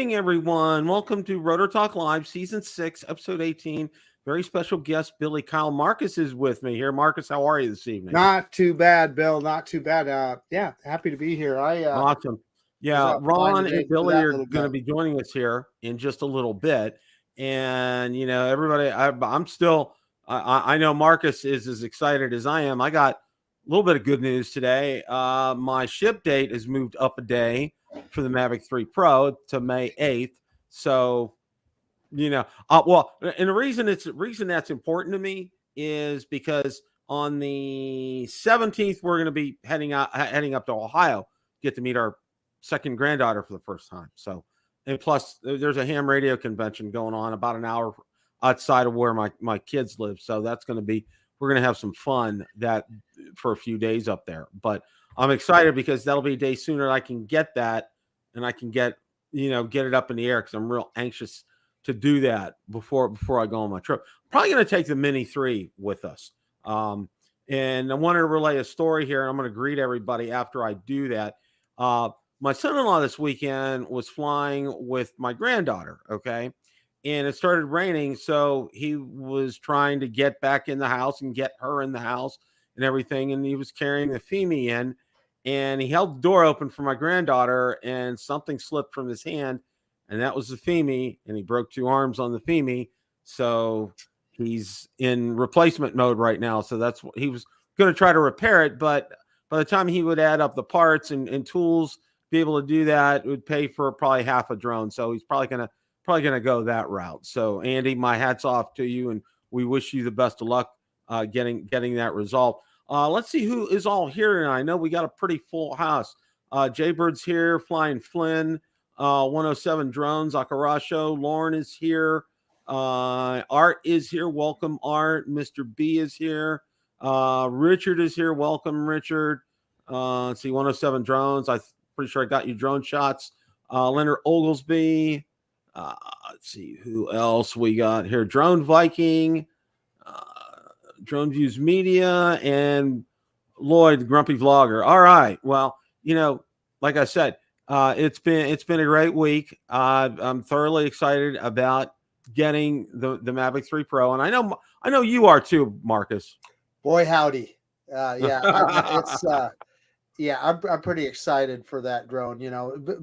morning, everyone. Welcome to Rotor Talk Live, Season 6, Episode 18. Very special guest, Billy Kyle Marcus, is with me here. Marcus, how are you this evening? Not too bad, Bill. Not too bad. Yeah, happy to be here. Awesome. Yeah, Ron and Billy are going to be joining us here in just a little bit. And, you know, everybody, I'm still, I know Marcus is as excited as I am. I got a little bit of good news today. My ship date has moved up a day for the Mavic 3 Pro to May 8th. So, you know, and the reason that's important to me is because on the 17th, we're going to be heading up to Ohio, get to meet our second granddaughter for the first time. So, and plus there's a ham radio convention going on about an hour outside of where my kids live. So we're going to have some fun for a few days up there, but I'm excited because that'll be a day sooner. I can get that and I can get it up in the air, because I'm real anxious to do that before I go on my trip. Probably going to take the Mini 3 with us. And I wanted to relay a story here, and I'm going to greet everybody after I do that. My son-in-law this weekend was flying with my granddaughter, okay? And it started raining, so he was trying to get back in the house and get her in the house and everything, and he was carrying the Fimi in, and he held the door open for my granddaughter, and something slipped from his hand, and that was the Fimi, and he broke 2 arms on the Fimi, so he's in replacement mode right now. So that's what he was going to try to repair it, but by the time he would add up the parts and tools, be able to do that, it would pay for probably half a drone. So he's probably gonna go that route. So Andy, my hat's off to you, and we wish you the best of luck getting that resolved. Let's see who is all here tonight. I know we got a pretty full house. Jaybird's here, Flying Flynn, 107 Drones, Akarasho, Lauren is here, Art is here. Welcome, Art. Mr. B is here. Richard is here. Welcome, Richard. Let's see, 107 Drones. I'm pretty sure I got you drone shots. Leonard Oglesby. Let's see who else we got here. Drone Viking, Drone Views Media, and Lloyd, the Grumpy Vlogger. All right. Well, like I said, it's been a great week. I'm thoroughly excited about getting the Mavic 3 Pro, and I know you are too, Marcus. Boy, howdy. I'm pretty excited for that drone.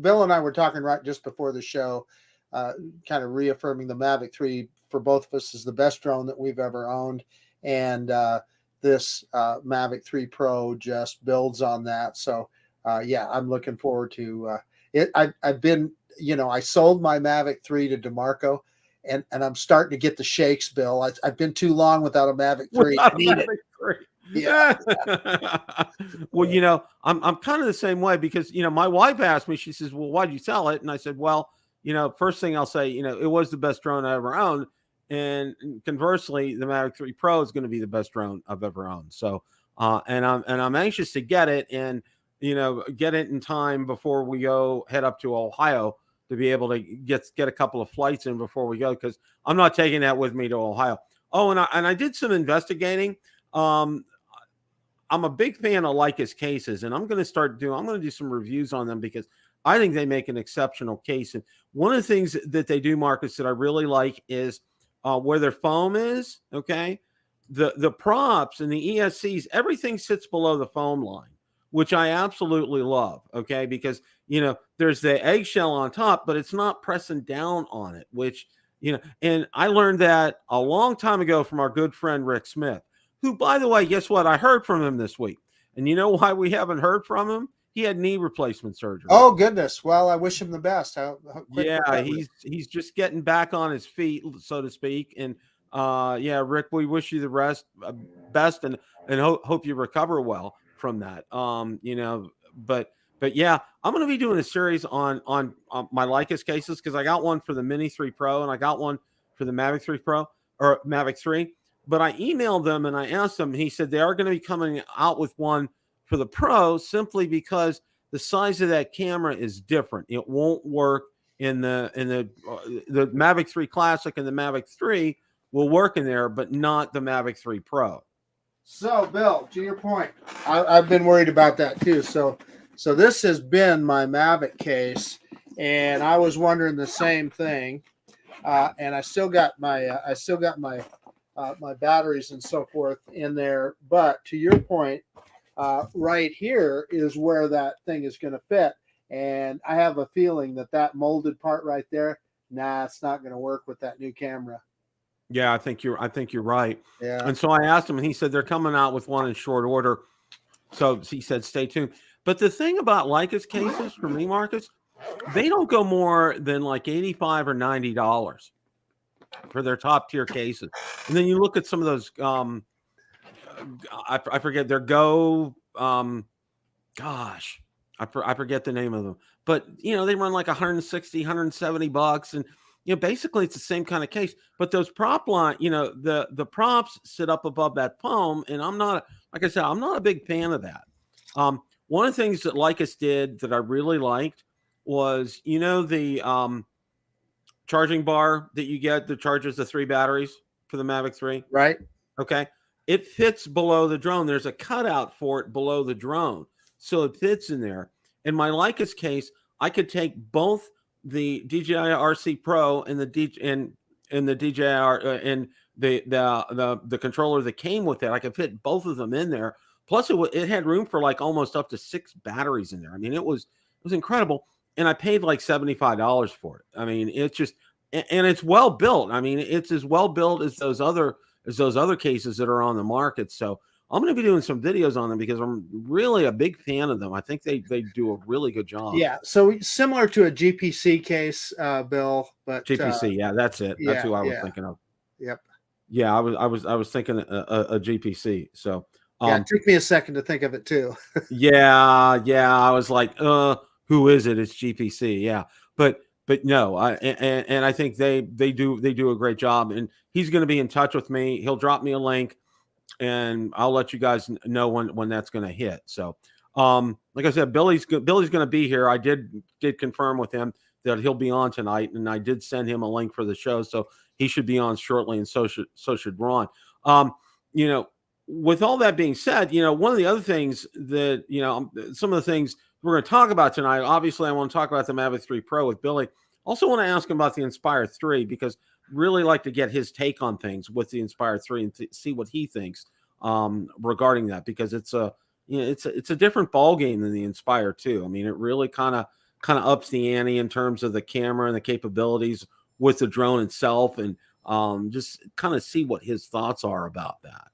Bill and I were talking right just before the show, kind of reaffirming the Mavic 3 for both of us is the best drone that we've ever owned. And this Mavic 3 Pro just builds on that. So, I'm looking forward to it. I've been, I sold my Mavic 3 to DeMarco, and I'm starting to get the shakes, Bill. I've been too long without a Mavic 3. I need it. Yeah. Well, I'm kind of the same way, because, my wife asked me, she says, well, why'd you sell it? And I said, well, first thing I'll say, it was the best drone I ever owned. And conversely, the Mavic 3 Pro is going to be the best drone I've ever owned. So, and I'm anxious to get it and, get it in time before we head up to Ohio to be able to get a couple of flights in before we go, because I'm not taking that with me to Ohio. Oh, and I did some investigating. I'm a big fan of Leicas cases, and I'm going to do some reviews on them, because I think they make an exceptional case. And one of the things that they do, Marcus, that I really like is where their foam is. Okay. The props and the ESCs, everything sits below the foam line, which I absolutely love. Okay. Because, there's the eggshell on top, but it's not pressing down on it, which, and I learned that a long time ago from our good friend, Rick Smith, who, by the way, guess what? I heard from him this week. And you know why we haven't heard from him? He had knee replacement surgery. Oh, goodness. Well, I wish him the best. He's just getting back on his feet, so to speak. And Rick, we wish you the best and hope you recover well from that. But yeah, I'm going to be doing a series on my Leicas cases, because I got one for the Mini 3 Pro and I got one for the Mavic 3 Pro or Mavic 3. But I emailed them and I asked them, and he said they are going to be coming out with one for the Pro, simply because the size of that camera is different. It won't work in the Mavic 3 Classic, and the Mavic 3 will work in there, but not the Mavic 3 Pro. So, Bill, to your point, I've been worried about that too. So this has been my Mavic case, and I was wondering the same thing. And I still got my my batteries and so forth in there. But to your point, right here is where that thing is going to fit. And I have a feeling that molded part right there, nah, it's not going to work with that new camera. Yeah, I think you're right. Yeah. And so I asked him, and he said they're coming out with one in short order. So he said, stay tuned. But the thing about Leica's cases for me, Marcus, they don't go more than like $85 or $90 for their top tier cases. And then you look at some of those, I forget their Go, gosh, I forget the name of them, but you know, they run like 160, $170. And, you know, basically it's the same kind of case, but those prop line, you know, the props sit up above that foam. And I'm not, like I said, I'm not a big fan of that. One of the things that Leica's did that I really liked was, you know, the charging bar that you get that charges the 3 batteries for the Mavic 3. Right. Okay. It fits below the drone. There's a cutout for it below the drone. So it fits in there. In my Leica's case, I could take both the DJI RC Pro and the DJI and the controller that came with it. I could fit both of them in there. Plus, it had room for like almost up to 6 batteries in there. I mean, it was incredible, and I paid like $75 for it. I mean, it's just, and it's well built. I mean, it's as well built as those other cases that are on the market. So I'm going to be doing some videos on them because I'm really a big fan of them. I think they do a really good job. Yeah. So similar to a GPC case, Bill, but GPC. Yeah, that's it. That's who I was thinking of. Yep. Yeah, I was thinking a GPC. So yeah, it took me a second to think of it too. yeah. I was like, who is it? It's GPC. Yeah, but no, I think they do a great job, and he's going to be in touch with me. He'll drop me a link, and I'll let you guys know when that's going to hit. So, like I said, Billy's going to be here. I did confirm with him that he'll be on tonight, and I did send him a link for the show, so he should be on shortly, and so should Ron. You know, with all that being said, you know, one of the other things that, you know, some of the things we're going to talk about tonight, obviously I want to talk about the Mavic 3 Pro with Billy. Also want to ask him about the Inspire 3 because really like to get his take on things with the Inspire 3 and see what he thinks regarding that, because it's a, you know, it's a different ball game than the Inspire 2. I mean, it really kind of ups the ante in terms of the camera and the capabilities with the drone itself, and just kind of see what his thoughts are about that.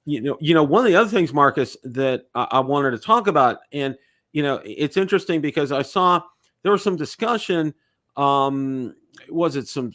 You know, one of the other things, Marcus, that I wanted to talk about, and you know, it's interesting because I saw there was some discussion. Was it some?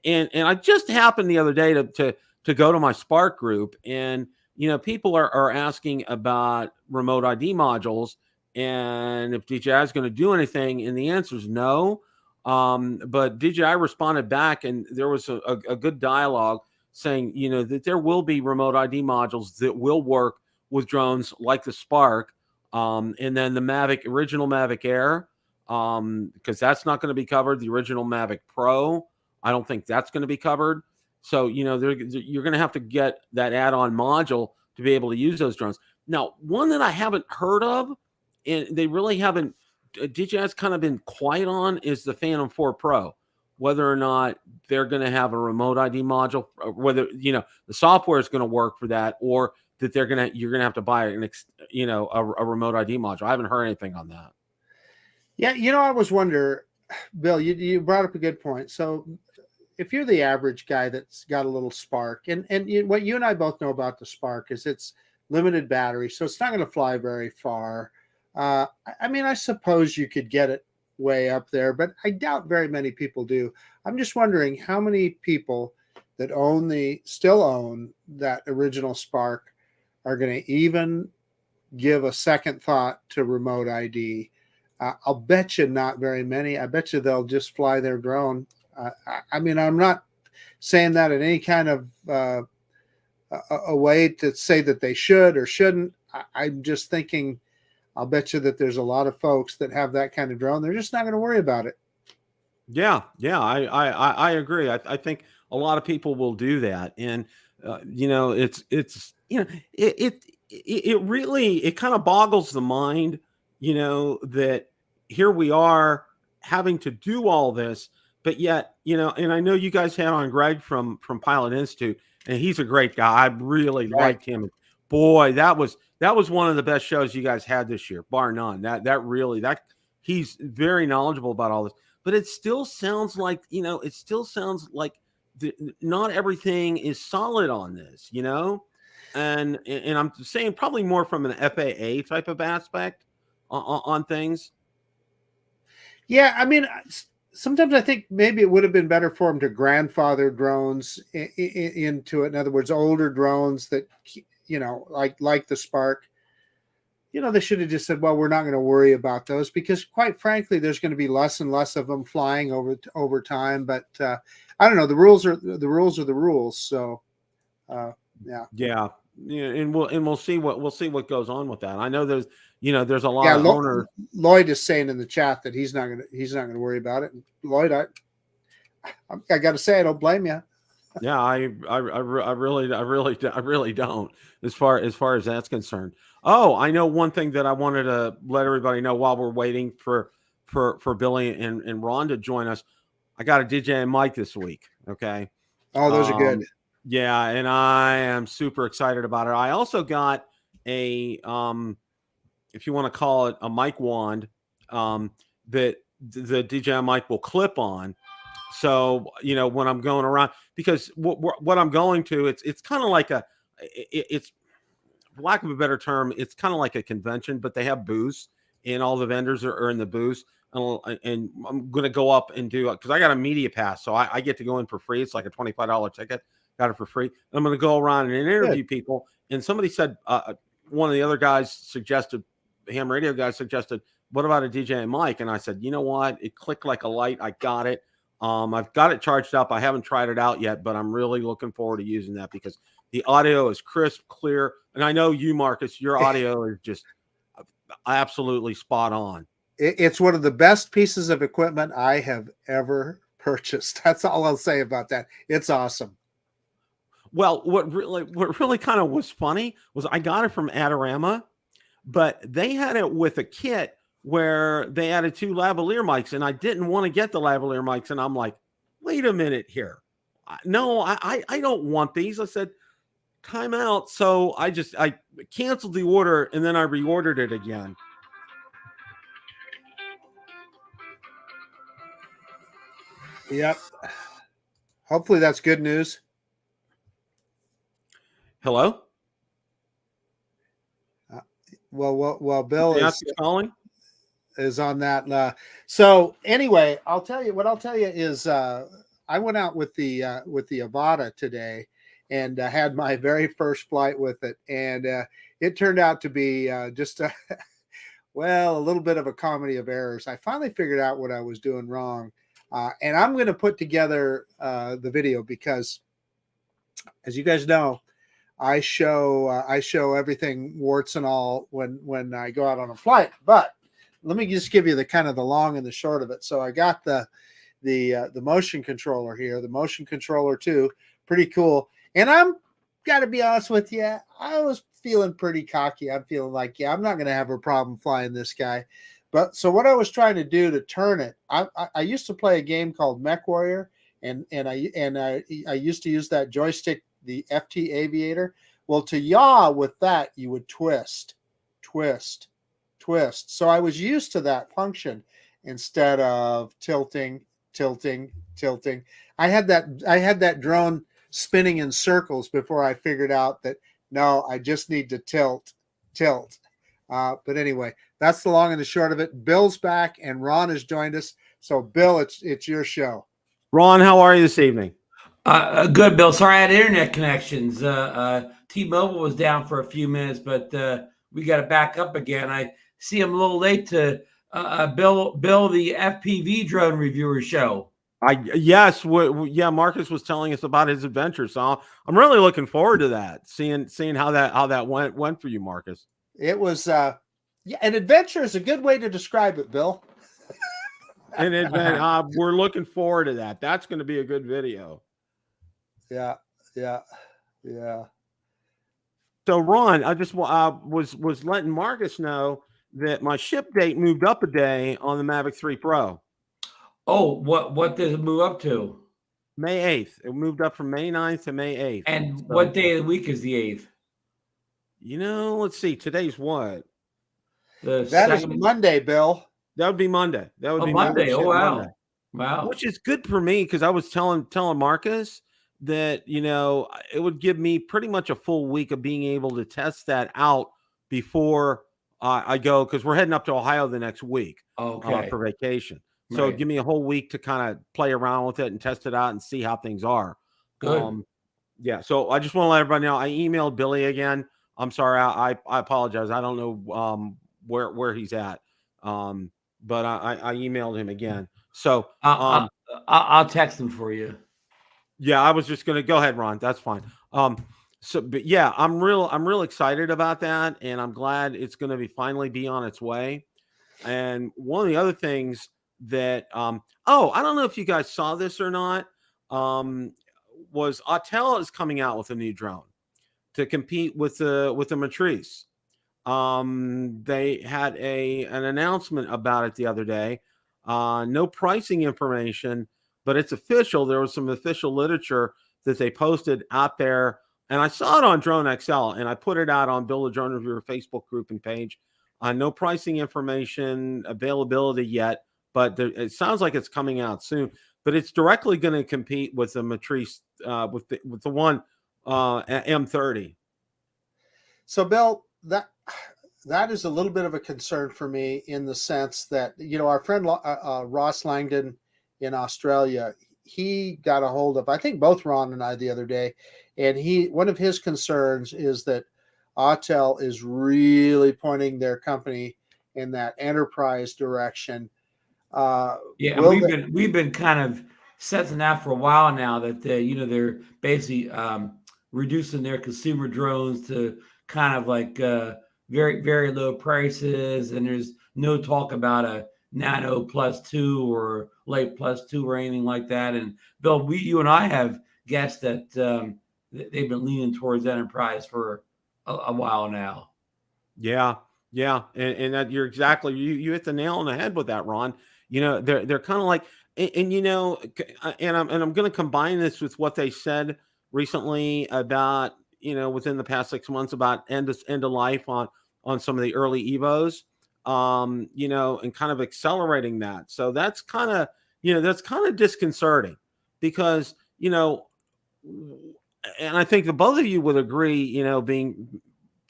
And I just happened the other day to go to my Spark group, and you know, people are asking about remote ID modules and if DJI is going to do anything, and the answer is no. But DJI responded back, and there was a good dialogue saying, you know, that there will be remote ID modules that will work with drones like the Spark, and then the original Mavic Air, because that's not going to be covered. The original Mavic Pro, I don't think that's going to be covered. So, you know, you're going to have to get that add-on module to be able to use those drones. Now, one that I haven't heard of, and they really haven't, DJI's kind of been quiet on, is the Phantom 4 Pro. Whether or not they're going to have a remote ID module, whether, you know, the software is going to work for that, or that you're going to have to buy a remote ID module. I haven't heard anything on that. Yeah, you know, I was wondering, Bill, you brought up a good point. So if you're the average guy that's got a little Spark, and what you and I both know about the Spark is it's limited battery, so it's not going to fly very far. I mean, I suppose you could get it way up there, but I doubt very many people do. I'm just wondering how many people that still own that original Spark are going to even give a second thought to remote ID. I'll bet you not very many. I bet you they'll just fly their drone. I mean, I'm not saying that in any kind of a way to say that they should or shouldn't. I'm just thinking, I'll bet you that there's a lot of folks that have that kind of drone. They're just not going to worry about it. Yeah, I agree. I think a lot of people will do that, and you know, it's you know, it really kind of boggles the mind, you know, that here we are, having to do all this, but yet, you know, and I know you guys had on Greg from Pilot Institute, and he's a great guy. I really liked him. Boy, that was one of the best shows you guys had this year, bar none. That he's very knowledgeable about all this. But it still sounds like, you know, not everything is solid on this, you know, and I'm saying probably more from an FAA type of aspect on things. Yeah, I mean, sometimes I think maybe it would have been better for them to grandfather drones into it. In other words, older drones that, you know, like the Spark. You know, they should have just said, well, we're not going to worry about those, because quite frankly, there's going to be less and less of them flying over time. But I don't know. The rules are the rules. So yeah. And we'll see what goes on with that. I know there's a lot of owners. Lloyd is saying in the chat that he's not going to worry about it. Lloyd, I got to say, I don't blame you. Yeah, I really don't, as far as that's concerned. Oh, I know one thing that I wanted to let everybody know while we're waiting for Billy and Ron to join us. I got a DJI mic this week. Okay. Oh, those are good. Yeah, and I am super excited about it. I also got a if you want to call it a mic wand, that the DJI mic will clip on. So, you know, when I'm going around, because what I'm going to, it's kind of like it's, for lack of a better term, it's kind of like a convention, but they have booths, and all the vendors are in the booths. And I'm going to go up and do, because I got a media pass, so I get to go in for free. It's like a $25 ticket. Got it for free. I'm going to go around and interview people. And somebody said, one of the other guys suggested, ham radio guys suggested, what about a DJI mic? And I said, you know what? It clicked like a light. I got it. I've got it charged up. I haven't tried it out yet, but I'm really looking forward to using that, because the audio is crisp, clear. And I know you, Marcus, your audio is just absolutely spot on. It's one of the best pieces of equipment I have ever purchased. That's all I'll say about that. It's awesome. Well, what really kind of was funny was I got it from Adorama, but they had it with a kit where they added 2 lavalier mics, and I didn't want to get the lavalier mics. And I'm like, wait a minute here. No, I don't want these. I said, time out. So I canceled the order, and then I reordered it again. Yep. Hopefully that's good news. Hello? Well, Bill is on that. So anyway, I'll tell you is I went out with the Avata today, and had my very first flight with it, and it turned out to be just a little bit of a comedy of errors. I finally figured out what I was doing wrong, and I'm going to put together the video, because, as you guys know, I show everything warts and all when I go out on a flight. But let me just give you the kind of the long and the short of it. So I got the motion controller here, the motion controller 2, pretty cool. And I'm got to be honest with you, I was feeling pretty cocky. I'm feeling like, I'm not going to have a problem flying this guy. But so what I was trying to do to turn it, I used to play a game called Mech Warrior, and I used to use that joystick, the FT Aviator. Well, to yaw with that, you would twist. So I was used to that function instead of tilting. I had that drone spinning in circles before I figured out that no, I just need to tilt. But anyway, that's the long and the short of it. Bill's back, and Ron has joined us. So Bill, it's your show. Ron, how are you this evening? Good, Bill. Sorry I had internet connections. T-Mobile was down for a few minutes, but we got it back up again. I see I'm a little late to Bill, the FPV drone reviewer show. Marcus was telling us about his adventure, so I'm really looking forward to that. Seeing how that went for you, Marcus. It was an adventure is a good way to describe it, Bill. And we're looking forward to that. That's going to be a good video. Yeah. So Ron, I just was letting Marcus know that my ship date moved up a day on the Mavic 3 Pro. Oh, what does it move up to? May 8th. It moved up from May 9th to May 8th. And so, what day of the week is the 8th? Let's see. Today's what? That is Monday, Bill. That would be Monday. That would be Monday. Oh, wow. Monday. Wow. Which is good for me because I was telling Marcus that, it would give me pretty much a full week of being able to test that out before I go, because we're heading up to Ohio the next week for vacation. So give me a whole week to kind of play around with it and test it out and see how things are. Good. Yeah. So I just want to let everybody know I emailed Billy again. I'm sorry. I apologize. I don't know where he's at. But I emailed him again. So I'll text him for you. Yeah, I was just going to go ahead, Ron. That's fine. But yeah, I'm real excited about that, and I'm glad it's going to finally be on its way. And one of the other things that I don't know if you guys saw this or not, was Autel is coming out with a new drone to compete with the Matrice. They had an announcement about it the other day. No pricing information, but it's official. There was some official literature that they posted out there, and I saw it on Drone XL, and I put it out on Build a Drone Reviewer Facebook group and page. No pricing information availability yet, but it sounds like it's coming out soon. But it's directly going to compete with the Matrice, with the one M30. So, Bill, that is a little bit of a concern for me in the sense that, our friend Ross Langdon in Australia, he got a hold of, I think, both Ron and I the other day, and one of his concerns is that Autel is really pointing their company in that enterprise direction. We've been kind of sensing that for a while now, that they're basically reducing their consumer drones to kind of like very, very low prices, and there's no talk about a Nano +2 or Light +2 or anything like that. And Bill, you and I have guessed that they've been leaning towards enterprise for a while now. Yeah, and that you're exactly you hit the nail on the head with that, Ron. They're kind of like, and I'm going to combine this with what they said recently about within the past 6 months about end of life on some of the early Evos, and kind of accelerating that. So that's kind of disconcerting because, and I think the both of you would agree, being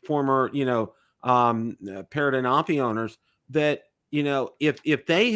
former, Parrot and Oppie owners, that, if they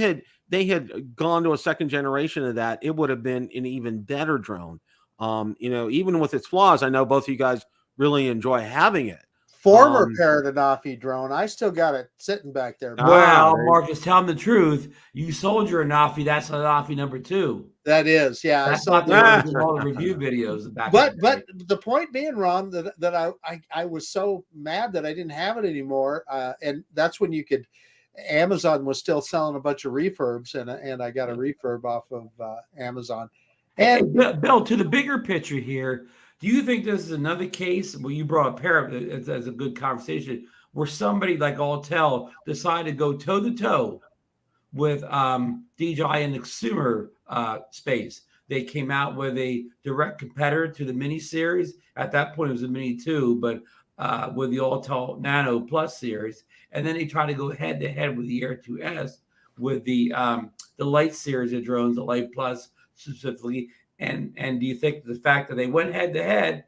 had gone to a second generation of that, it would have been an even better drone. Even with its flaws, I know both of you guys really enjoy having it. Former Parrot and Oppie drone. I still got it sitting back there. Well, Marcus, tell them the truth. You sold your Oppie. That's an Oppie number 2. That is, yeah. That's I not all the review videos. But the point being, Ron, that I was so mad that I didn't have it anymore, and that's when Amazon was still selling a bunch of refurbs, and I got a refurb off of Amazon. And Bill, to the bigger picture here, do you think this is another case where you brought a pair as a good conversation, where somebody like Autel decided to go toe to toe with DJI in the consumer space? They came out with a direct competitor to the Mini series. At that point, it was a Mini 2, but with the Autel Nano Plus series, and then they tried to go head to head with the Air 2S with the Light series of drones, the Light Plus specifically. And do you think the fact that they went head to head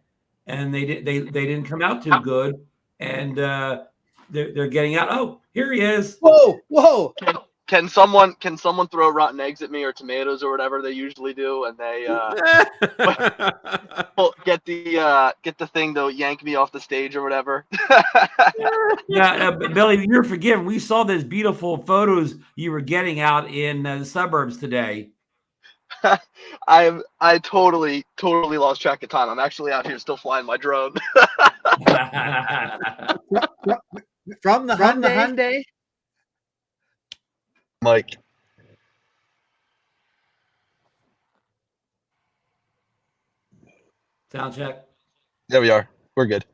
and they didn't come out too good, and they're getting out? Oh, here he is! Whoa! Can someone throw rotten eggs at me or tomatoes or whatever they usually do, and they get the thing to yank me off the stage or whatever? Yeah, Billy, you're forgiven. We saw those beautiful photos you were getting out in the suburbs today. I totally lost track of time. I'm actually out here still flying my drone. From the Hyundai. Mike. Sound check. There we are. We're good.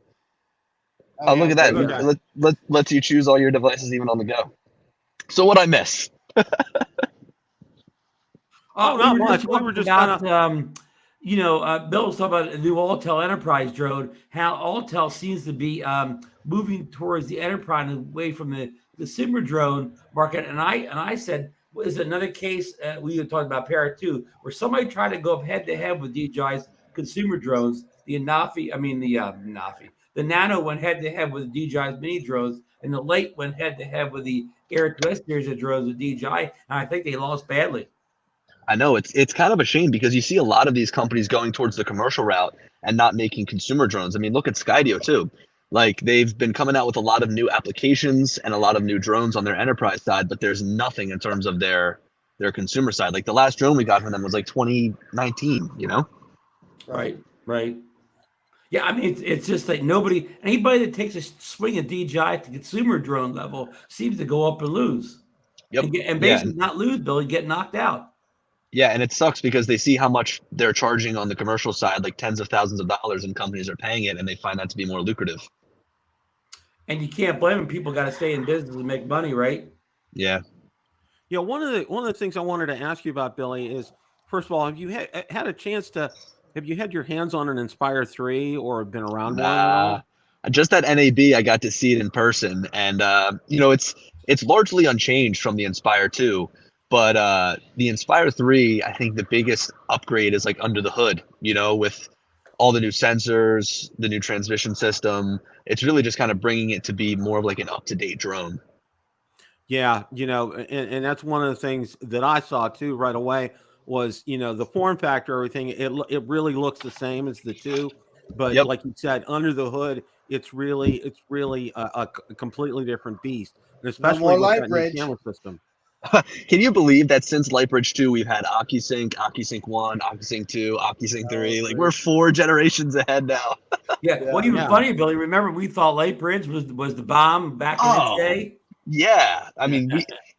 Oh, look at that. Okay. Lets you choose all your devices even on the go. So what'd I miss? Oh, not much. We were just kind of, Bill was talking about the new Alltel Enterprise drone. How Alltel seems to be moving towards the enterprise away from the consumer drone market. And I said, well, is another case we were talking about Parrot 2, where somebody tried to go up head to head with DJI's consumer drones. The Nano went head to head with DJI's mini drones, and the Late went head to head with the Air 2S series of drones with DJI, and I think they lost badly. I know it's kind of a shame because you see a lot of these companies going towards the commercial route and not making consumer drones. I mean, look at Skydio too. Like they've been coming out with a lot of new applications and a lot of new drones on their enterprise side, but there's nothing in terms of their consumer side. Like the last drone we got from them was like 2019, Right. Yeah, I mean, it's just like anybody that takes a swing at DJI at the consumer drone level seems to go up and lose. Yep. And basically not lose, Billy, get knocked out. Yeah, and it sucks because they see how much they're charging on the commercial side, like tens of thousands of dollars, and companies are paying it, and they find that to be more lucrative. And you can't blame them. People got to stay in business and make money, right? Yeah. One of the things I wanted to ask you about, Billy, is first of all, have you had a chance to? Have you had your hands on an Inspire 3 or been around one? Just at NAB, I got to see it in person, and it's largely unchanged from the Inspire 2. But the Inspire 3, I think the biggest upgrade is like under the hood, with all the new sensors, the new transmission system. It's really just kind of bringing it to be more of like an up-to-date drone. Yeah, and that's one of the things that I saw too right away was, the form factor, everything. It really looks the same as the 2, but like you said, under the hood, it's really a completely different beast, and especially with that new camera system. Can you believe that since Lightbridge 2, we've had OcuSync, OcuSync 1, OcuSync 2, OcuSync 3? Like we're 4 generations ahead now. Well, even funny, Billy. Remember, we thought Lightbridge was the bomb back in the day. Yeah, I mean,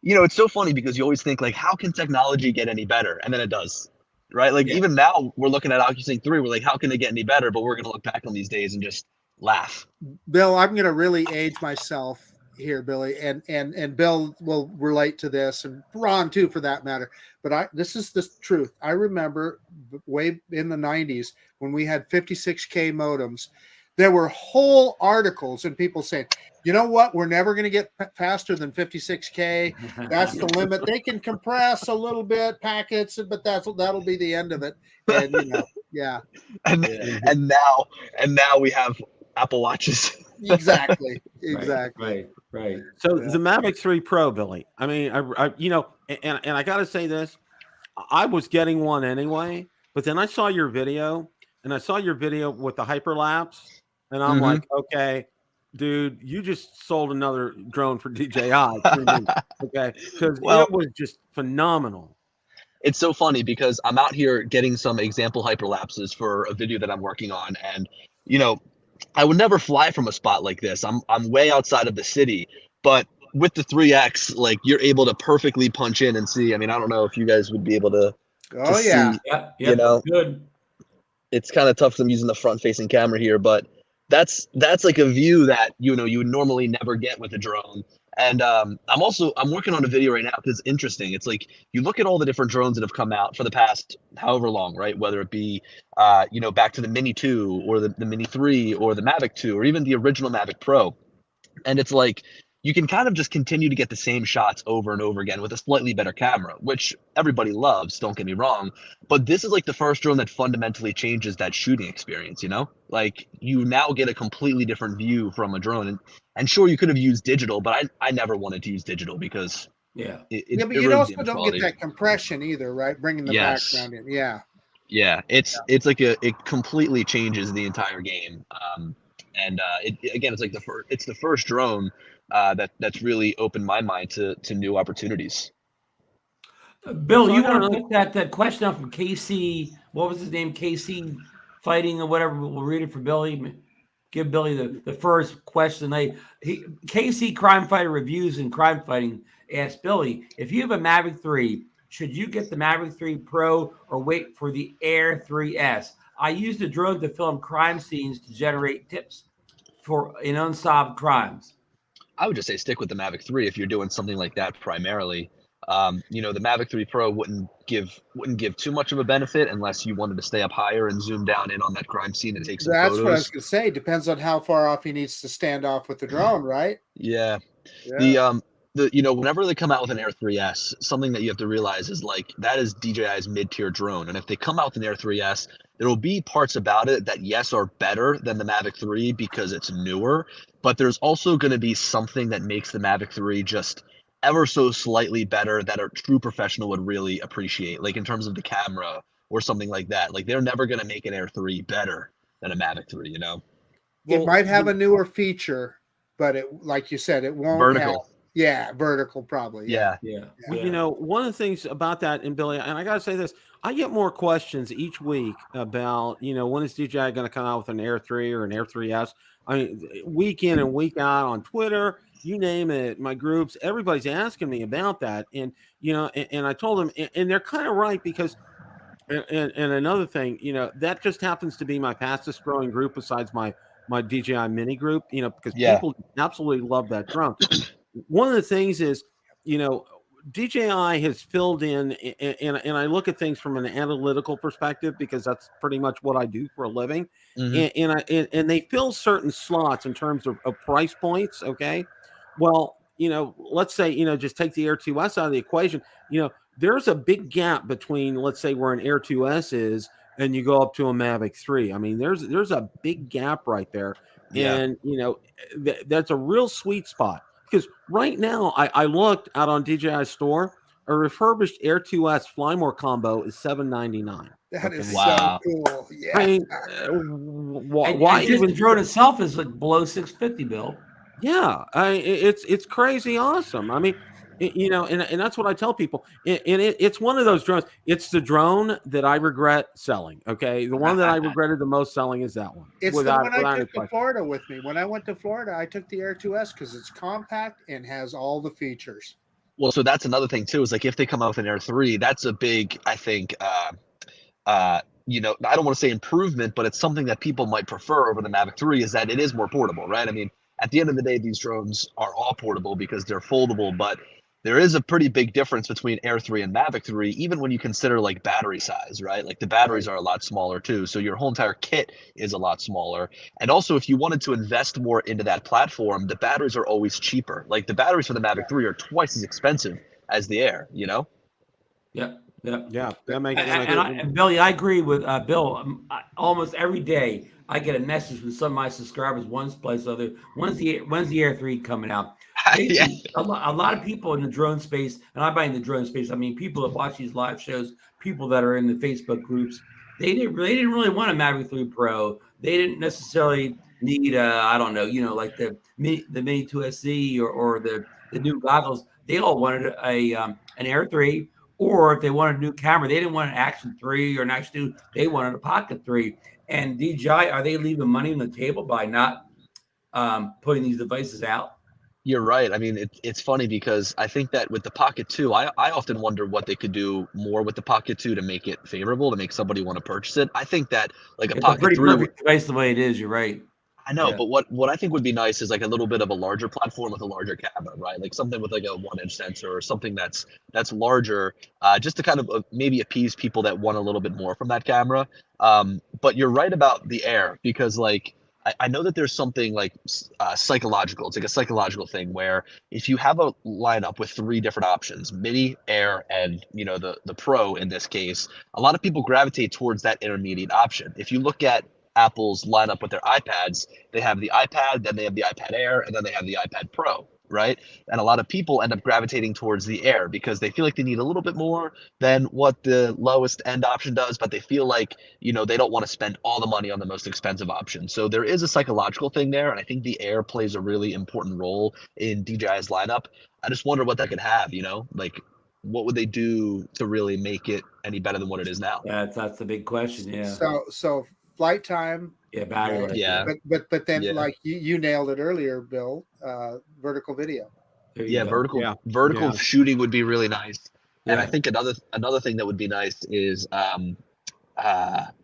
it's so funny because you always think like, how can technology get any better? And then it does, right? Like even now, we're looking at OcuSync 3. We're like, how can it get any better? But we're gonna look back on these days and just laugh. Bill, I'm gonna really age myself here, Billy, and Bill will relate to this, and Ron too, for that matter. But this is the truth. I remember way in the 90s when we had 56K modems, there were whole articles and people saying, you know what, we're never going to get faster than 56K. That's the limit. They can compress a little bit packets, but that'll be the end of it. And And now we have Apple Watches. Exactly. Right. So the Mavic 3 Pro, Billy. I mean, and I got to say this, I was getting one anyway, but then I saw your video, and I saw your video with the Hyperlapse, and I'm like, okay, dude, you just sold another drone for DJI. Okay, because it was just phenomenal. It's so funny because I'm out here getting some example hyperlapses for a video that I'm working on, and I would never fly from a spot like this. I'm way outside of the city, but with the 3X, like you're able to perfectly punch in and see. I mean, I don't know if you guys would be able to. See, good. It's kind of tough because I'm using the front-facing camera here, but that's like a view that you would normally never get with a drone. And I'm working on a video right now because it's interesting. It's like you look at all the different drones that have come out for the past however long, right? Whether it be back to the Mini 2 or the Mini 3 or the Mavic 2 or even the original Mavic Pro. And it's like you can kind of just continue to get the same shots over and over again with a slightly better camera, which everybody loves, don't get me wrong. But this is like the first drone that fundamentally changes that shooting experience, Like you now get a completely different view from a drone. And sure, you could have used digital, but I never wanted to use digital because but you also don't get that compression either, right? Bringing the background in. Yeah, it's like it completely changes the entire game. It's like the first drone that's really opened my mind to new opportunities. Bill, you want to put that question up from KC? What was his name? KC Fighting or whatever. We'll read it for Billy. Give Billy the first question. KC Crime Fighter Reviews and Crime Fighting asked Billy, if you have a Mavic 3, should you get the Mavic 3 Pro or wait for the Air 3S? I use the drone to film crime scenes to generate tips in unsolved crimes. I would just say stick with the Mavic 3 if you're doing something like that primarily. The Mavic 3 Pro wouldn't give too much of a benefit unless you wanted to stay up higher and zoom down in on that crime scene and take some That's photos. what I was going to say. Depends on how far off he needs to stand off with the drone, right? Yeah. Yeah. Whenever they come out with an Air 3S, something that you have to realize is like that is DJI's mid-tier drone. And if they come out with an Air 3S, there will be parts about it that, yes, are better than the Mavic 3 because it's newer, but there's also going to be something that makes the Mavic 3 just ever so slightly better that a true professional would really appreciate, like in terms of the camera or something like that. Like they're never going to make an Air 3 better than a Mavic 3, you know? It might have a newer feature, but it, like you said, it won't vertical. Vertical probably. Yeah. Well, one of the things about that, and Billy, and I got to say this, I get more questions each week about, when is DJI going to come out with an Air 3 or an Air 3S? I mean, week in and week out on Twitter, you name it, my groups, everybody's asking me about that. And, and I told them, and they're kind of right because, and another thing, that just happens to be my fastest growing group besides my DJI mini group, because people absolutely love that drone. One of the things is, DJI has filled in, and I look at things from an analytical perspective because that's pretty much what I do for a living. Mm-hmm. And they fill certain slots in terms of price points. Okay. Well, let's say, just take the Air 2S out of the equation. There's a big gap between, let's say, where an Air 2S is and you go up to a Mavic 3. I mean, there's a big gap right there. Yeah. And, that's a real sweet spot. Because right now, I looked out on DJI store, a refurbished Air 2S Flymore combo is $799. That is so cool. Yeah. I mean, why even the drone itself is like below $650, Bill? Yeah, it's crazy awesome. I mean, and that's what I tell people. And it's one of those drones. It's the drone that I regret selling. Okay, the one that I regretted the most selling is that one. It's the one I took to Florida with me. When I went to Florida, I took the Air 2S because it's compact and has all the features. Well, so that's another thing too. Is like if they come out with an Air 3, that's a big, I think. I don't want to say improvement, but it's something that people might prefer over the Mavic 3. Is that it is more portable, right? I mean, at the end of the day, these drones are all portable because they're foldable, but there is a pretty big difference between Air 3 and Mavic 3, even when you consider like battery size, right? Like the batteries are a lot smaller too. So your whole entire kit is a lot smaller. And also if you wanted to invest more into that platform, the batteries are always cheaper. Like the batteries for the Mavic 3 are twice as expensive as the Air, Yeah. That makes sense. And Billy, I agree with Bill. Almost every day I get a message from some of my subscribers, one place or other. When's the Air 3 coming out? A lot of people in the drone space, and I'm in the drone space. I mean, people that watch these live shows, people that are in the Facebook groups, they didn't really want a Mavic 3 Pro. They didn't necessarily need like the Mini 2SE or the new goggles. They all wanted an Air 3. Or if they wanted a new camera, they didn't want an Action 3 or an Action 2. They wanted a Pocket 3. And DJI, are they leaving money on the table by not putting these devices out? You're right. I mean, it's funny because I think that with the Pocket 2, I often wonder what they could do more with the Pocket 2 to make it favorable, to make somebody want to purchase it. I think that like it's Pocket 3 perfect device the way it is. You're right. I know, but what I think would be nice is like a little bit of a larger platform with a larger camera, right? Like something with like a 1-inch sensor or something that's larger, just to kind of maybe appease people that want a little bit more from that camera. But you're right about the Air because like I know that there's something like psychological. It's like a psychological thing where if you have a lineup with 3 different options, Mini, Air, and the Pro in this case, a lot of people gravitate towards that intermediate option. If you look at Apple's lineup with their iPads, they have the iPad, then they have the iPad Air, and then they have the iPad Pro, right? And a lot of people end up gravitating towards the Air because they feel like they need a little bit more than what the lowest end option does, but they feel like, they don't want to spend all the money on the most expensive option. So there is a psychological thing there, and I think the Air plays a really important role in DJI's lineup. I just wonder what that could have, like what would they do to really make it any better than what it is now? Yeah, that's the big question. Yeah. So flight time. Yeah, battery life. Yeah. But then like you nailed it earlier, Bill. Vertical video. Vertical shooting would be really nice. Yeah. And I think another thing that would be nice is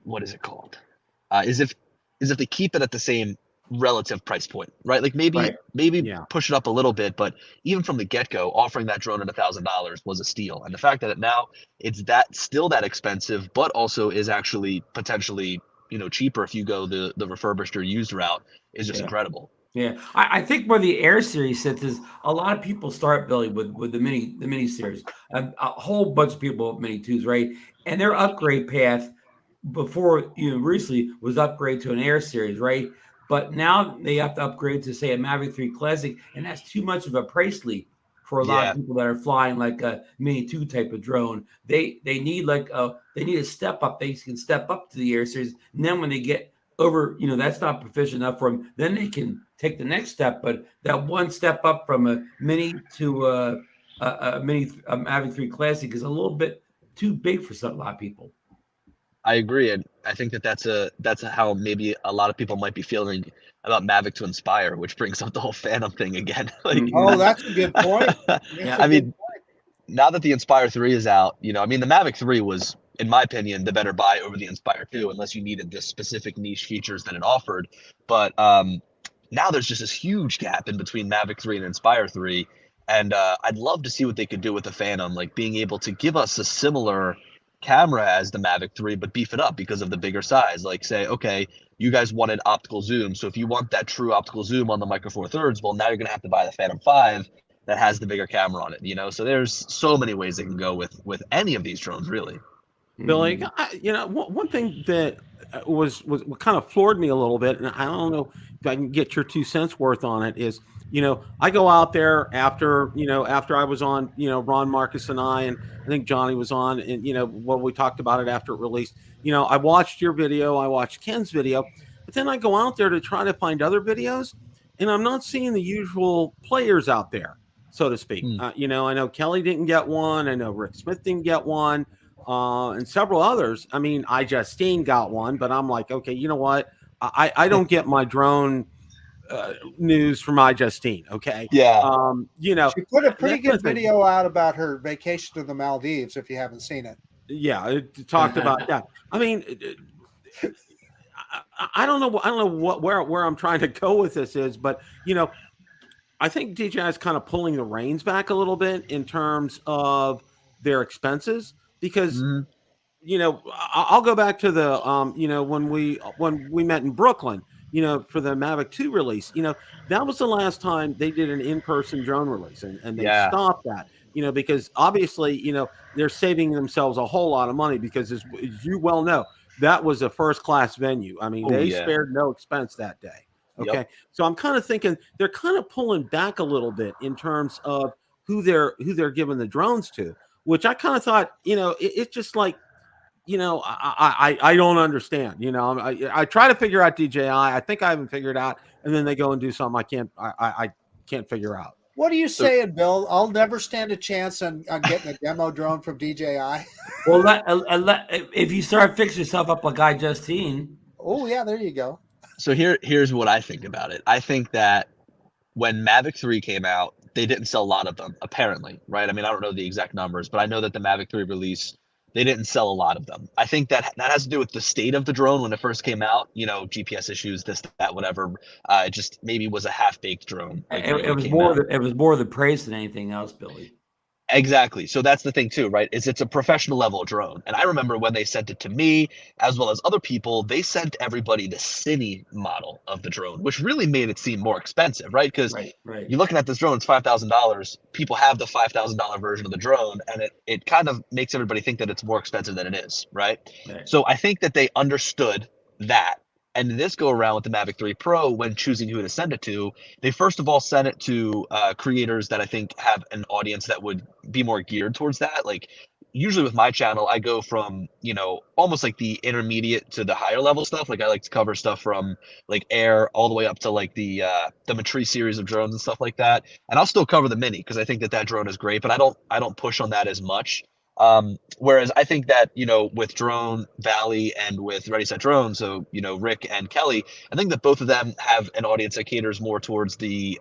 what is it called? Is if they keep it at the same relative price point, right? Like maybe push it up a little bit, but even from the get-go, offering that drone at $1,000 was a steal. And the fact that now it's still that expensive, but also is actually potentially, cheaper if you go the refurbished or used route is just incredible. Yeah, I think where the Air series sits is a lot of people start, Billy, with the mini series. A whole bunch of people with Mini 2s, right? And their upgrade path before recently was upgrade to an Air series, right? But now they have to upgrade to, say, a Mavic 3 Classic, and that's too much of a price leap for a lot of people that are flying like a Mini 2 type of drone. They need a step up. They can step up to the Air series, and then when they get over, that's not proficient enough for them, then they can take the next step. But that one step up from a Mini to a Mavic 3 Classic is a little bit too big for a lot of people. I agree, and I think that's how maybe a lot of people might be feeling about Mavic to Inspire, which brings up the whole Phantom thing again. That's a good point. Now that the Inspire 3 is out, the Mavic 3 was, in my opinion, the better buy over the Inspire 2, unless you needed the specific niche features that it offered. But now there's just this huge gap in between Mavic 3 and Inspire 3, and I'd love to see what they could do with the Phantom, like being able to give us a similar camera as the Mavic 3, but beef it up because of the bigger size. Like say, okay, you guys wanted optical zoom, so if you want that true optical zoom on the Micro Four Thirds, well, now you're gonna have to buy the Phantom 5 that has the bigger camera on it. So there's so many ways they can go with any of these drones, really. Billy, one thing that was kind of floored me a little bit, and I don't know if I can get your 2 cents worth on it, is I go out there after I was on, Ron, Marcus, and I think Johnny was on, and when we talked about it after it released, I watched your video, I watched Ken's video, but then I go out there to try to find other videos, and I'm not seeing the usual players out there, so to speak. I know Kelly didn't get one, I know Rick Smith didn't get one, and several others. I mean, iJustine got one, but I'm like, okay, you know what? I don't get my drone news from iJustine. Okay. Yeah. She put a pretty good video out about her vacation to the Maldives. If you haven't seen it. Yeah, it talked about that. I mean, I don't know where I'm trying to go with this is, but I think DJI is kind of pulling the reins back a little bit in terms of their expenses because. I'll go back to the when we met in Brooklyn, for the Mavic 2 release, that was the last time they did an in-person drone release, and they stopped that, because obviously, they're saving themselves a whole lot of money because as you well know, that was a first-class venue. I mean, they spared no expense that day. Okay. Yep. So I'm kind of thinking they're kind of pulling back a little bit in terms of who they're giving the drones to, which I kind of thought, it's just like, I don't understand. I try to figure out DJI. I think I haven't figured out, and then they go and do something I can't figure out. What are you saying, Bill? I'll never stand a chance on getting a demo drone from DJI. Well, if you start fixing yourself up like iJustine. Oh yeah, there you go. So here's what I think about it. I think that when Mavic 3 came out, they didn't sell a lot of them, apparently, right? I mean, I don't know the exact numbers, but I know that the Mavic 3 release, they didn't sell a lot of them. I think that has to do with the state of the drone when it first came out, GPS issues, this, that, whatever. It just maybe was a half-baked drone. It was more the praise than anything else, Billy. Exactly. So that's the thing too, right? It's a professional level drone. And I remember when they sent it to me, as well as other people, they sent everybody the Cine model of the drone, which really made it seem more expensive, right? Because you're looking at this drone, it's $5,000. People have the $5,000 version of the drone, and it kind of makes everybody think that it's more expensive than it is, right? So I think that they understood that. And this go around with the Mavic 3 Pro, when choosing who to send it to, they first of all sent it to creators that I think have an audience that would be more geared towards that. Like usually with my channel, I go from, almost like the intermediate to the higher level stuff. Like I like to cover stuff from like Air all the way up to like the Matrice series of drones and stuff like that. And I'll still cover the Mini because I think that drone is great, but I don't push on that as much. Whereas I think that, with Drone Valley and with Ready Set Drone, so, Rick and Kelly, I think that both of them have an audience that caters more towards the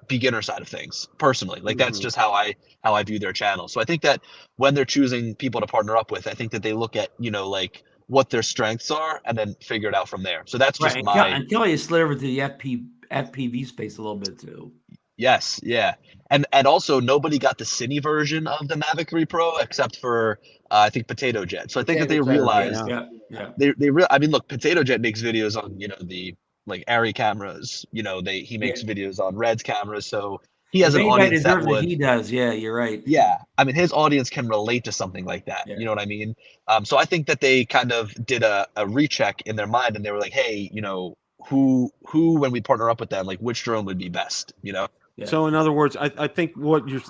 beginner side of things personally. Like that's just how I view their channel. So I think that when they're choosing people to partner up with, I think that they look at, like what their strengths are and then figure it out from there. So that's just and Kelly is slid over to the FPV space a little bit too. Yes, yeah. And also nobody got the Cine version of the Mavic 3 Pro except for I think Potato Jet. So I think that they realized I mean, look, Potato Jet makes videos on, the like Arri cameras, he makes videos on Red's cameras, so he has an audience that would. He does, yeah, you're right. Yeah, I mean, his audience can relate to something like that. You know what I mean? So I think that they kind of did a recheck in their mind, and they were like, hey, who when we partner up with them, like which drone would be best, Yeah. So in other words, I think what you're,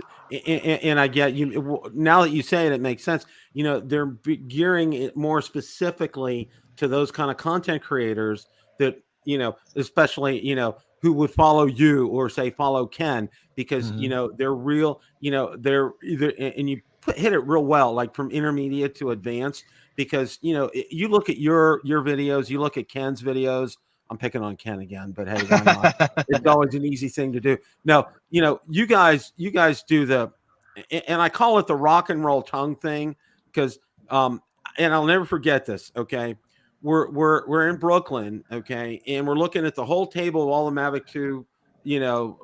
and I get you now that you say it, it makes sense. They're gearing it more specifically to those kind of content creators that, especially, who would follow you or say follow Ken, because, they're real, they're either, and you hit it real well, like from intermediate to advanced, because, you look at your videos, you look at Ken's videos. I'm picking on Ken again, but hey, why not? It's always an easy thing to do. No, you guys do the, and I call it the rock and roll tongue thing, because, and I'll never forget this. Okay, we're in Brooklyn, okay, and we're looking at the whole table of all the Mavic 2,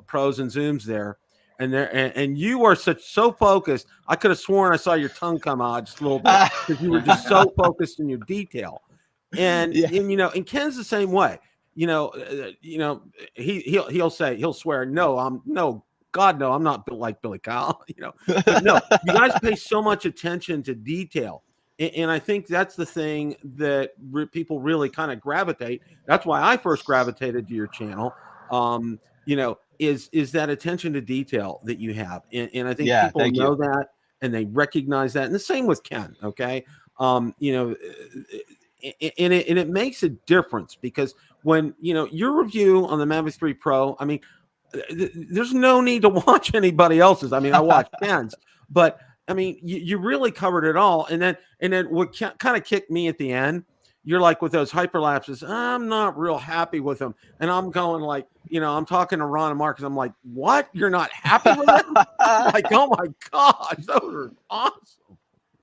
pros and zooms there, and you are so focused. I could have sworn I saw your tongue come out just a little bit because you were just so focused in your detail, and and Ken's the same way. He'll swear, God, no, I'm not built like Billy Kyle, but no, you guys pay so much attention to detail. And I think that's the thing that people really kind of gravitate. That's why I first gravitated to your channel, is that attention to detail that you have. And I think people know that and they recognize that. And the same with Ken. Okay. And it makes a difference, because when, your review on the Mavic 3 Pro, I mean, there's no need to watch anybody else's. I mean, I watch Ken's, but I mean, you really covered it all. And then what kind of kicked me at the end, you're like, with those hyperlapses, I'm not real happy with them. And I'm going like, I'm talking to Ron and Marcus. I'm like, what? You're not happy with them? Like, oh my gosh, those are awesome.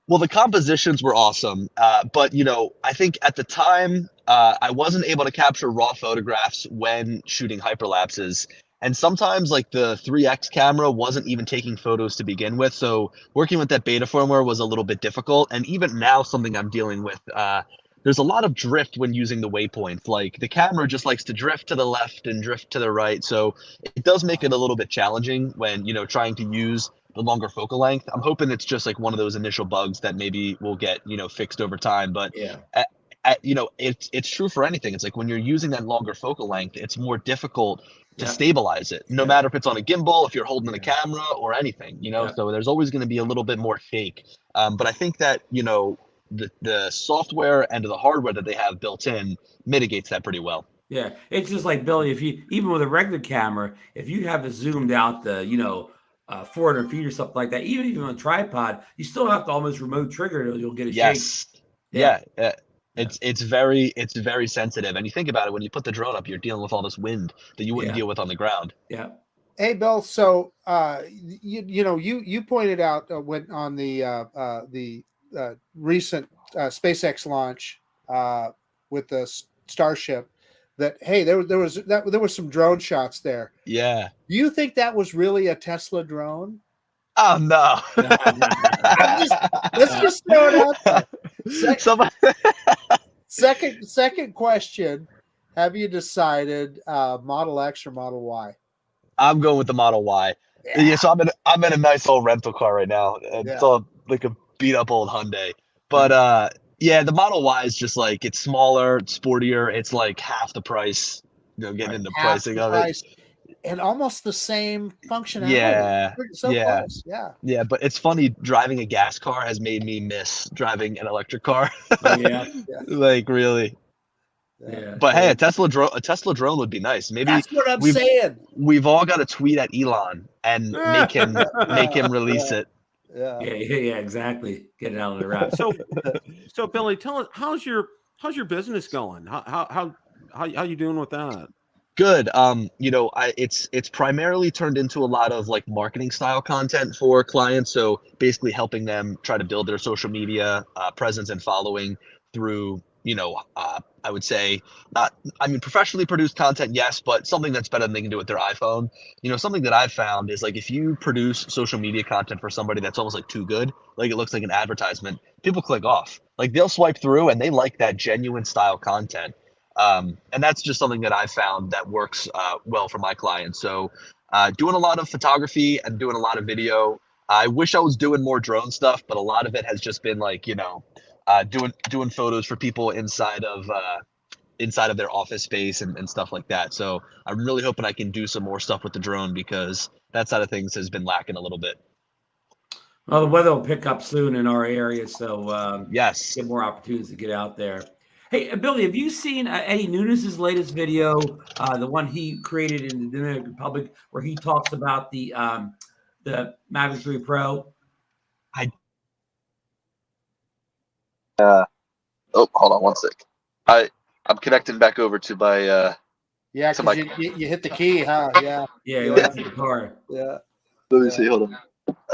Well, the compositions were awesome, but I think at the time I wasn't able to capture raw photographs when shooting hyperlapses, and sometimes like the 3x camera wasn't even taking photos to begin with. So working with that beta firmware was a little bit difficult, and even now something I'm dealing with. There's a lot of drift when using the waypoints. Like the camera just likes to drift to the left and drift to the right, so it does make it a little bit challenging when trying to use the longer focal length. I'm hoping it's just like one of those initial bugs that maybe will get, fixed over time. But it's true for anything. It's like when you're using that longer focal length, it's more difficult to stabilize it, no matter if it's on a gimbal, if you're holding the camera or anything, so there's always going to be a little bit more shake. But I think that, the software and the hardware that they have built in mitigates that pretty well. Yeah. It's just like, Billy, if you, even with a regular camera, if you have it zoomed out the, 400 feet or something like that, even on a tripod, you still have to almost remote trigger it, or you'll get a shake. Yeah. It's very sensitive. And you think about it, when you put the drone up, you're dealing with all this wind that you wouldn't deal with on the ground. Yeah. Hey, Bill. So you pointed out when on the recent SpaceX launch with the Starship, that hey, there was some drone shots there. Yeah. Do you think that was really a Tesla drone? Oh no. Let's just throw it out there. Second question. Have you decided Model X or Model Y? I'm going with the Model Y. Yeah, so I'm in a nice old rental car right now. It's all like a beat up old Hyundai. But the Model Y is just like, it's smaller, it's sportier, it's like half the price, getting into pricing of it. And almost the same functionality. Yeah. So close. Yeah. Yeah, but it's funny, driving a gas car has made me miss driving an electric car. Like really. Yeah. But hey, a Tesla drone would be nice. Maybe that's what I'm saying. We've all got to tweet at Elon and make him release it. Yeah, exactly. Get it out of the wrap. So Billy, tell us, how's your business going? How you doing with that? Good. It's primarily turned into a lot of like marketing style content for clients. So basically helping them try to build their social media presence and following through, I would say professionally produced content, yes, but something that's better than they can do with their iPhone. Something that I've found is like if you produce social media content for somebody that's almost like too good, like it looks like an advertisement, people click off. Like they'll swipe through and they like that genuine style content. And that's just something that I've found that works well for my clients. So doing a lot of photography and doing a lot of video. I wish I was doing more drone stuff, but a lot of it has just been like, doing photos for people inside of their office space and stuff like that. So I'm really hoping I can do some more stuff with the drone because that side of things has been lacking a little bit. Well, the weather will pick up soon in our area, so yes, get more opportunities to get out there. Hey, Billy, have you seen Eddie Nunes' latest video, the one he created in the Dominican Republic, where he talks about the Mavic 3 Pro? Hold on one sec. I'm connecting back over to my yeah, because you hit the key, huh? Yeah. Yeah, you went to the car. Yeah. Let me see. Hold on.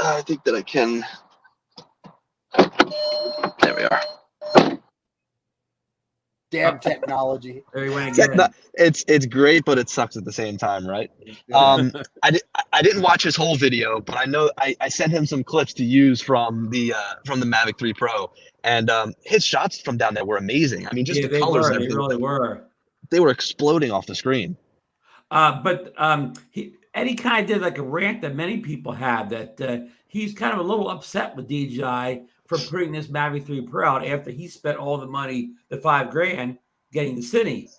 I think that I can. There we are. Damn technology. There you went again. It's great, but it sucks at the same time, right? I didn't watch his whole video, but I know I sent him some clips to use from the Mavic 3 Pro, and his shots from down there were amazing. I mean, just the colors and everything. They really were. They were exploding off the screen. But Eddie kind of did like a rant that many people have, that he's kind of a little upset with DJI for putting this Mavic 3 Pro out after he spent all the money, the $5,000, getting the Cine.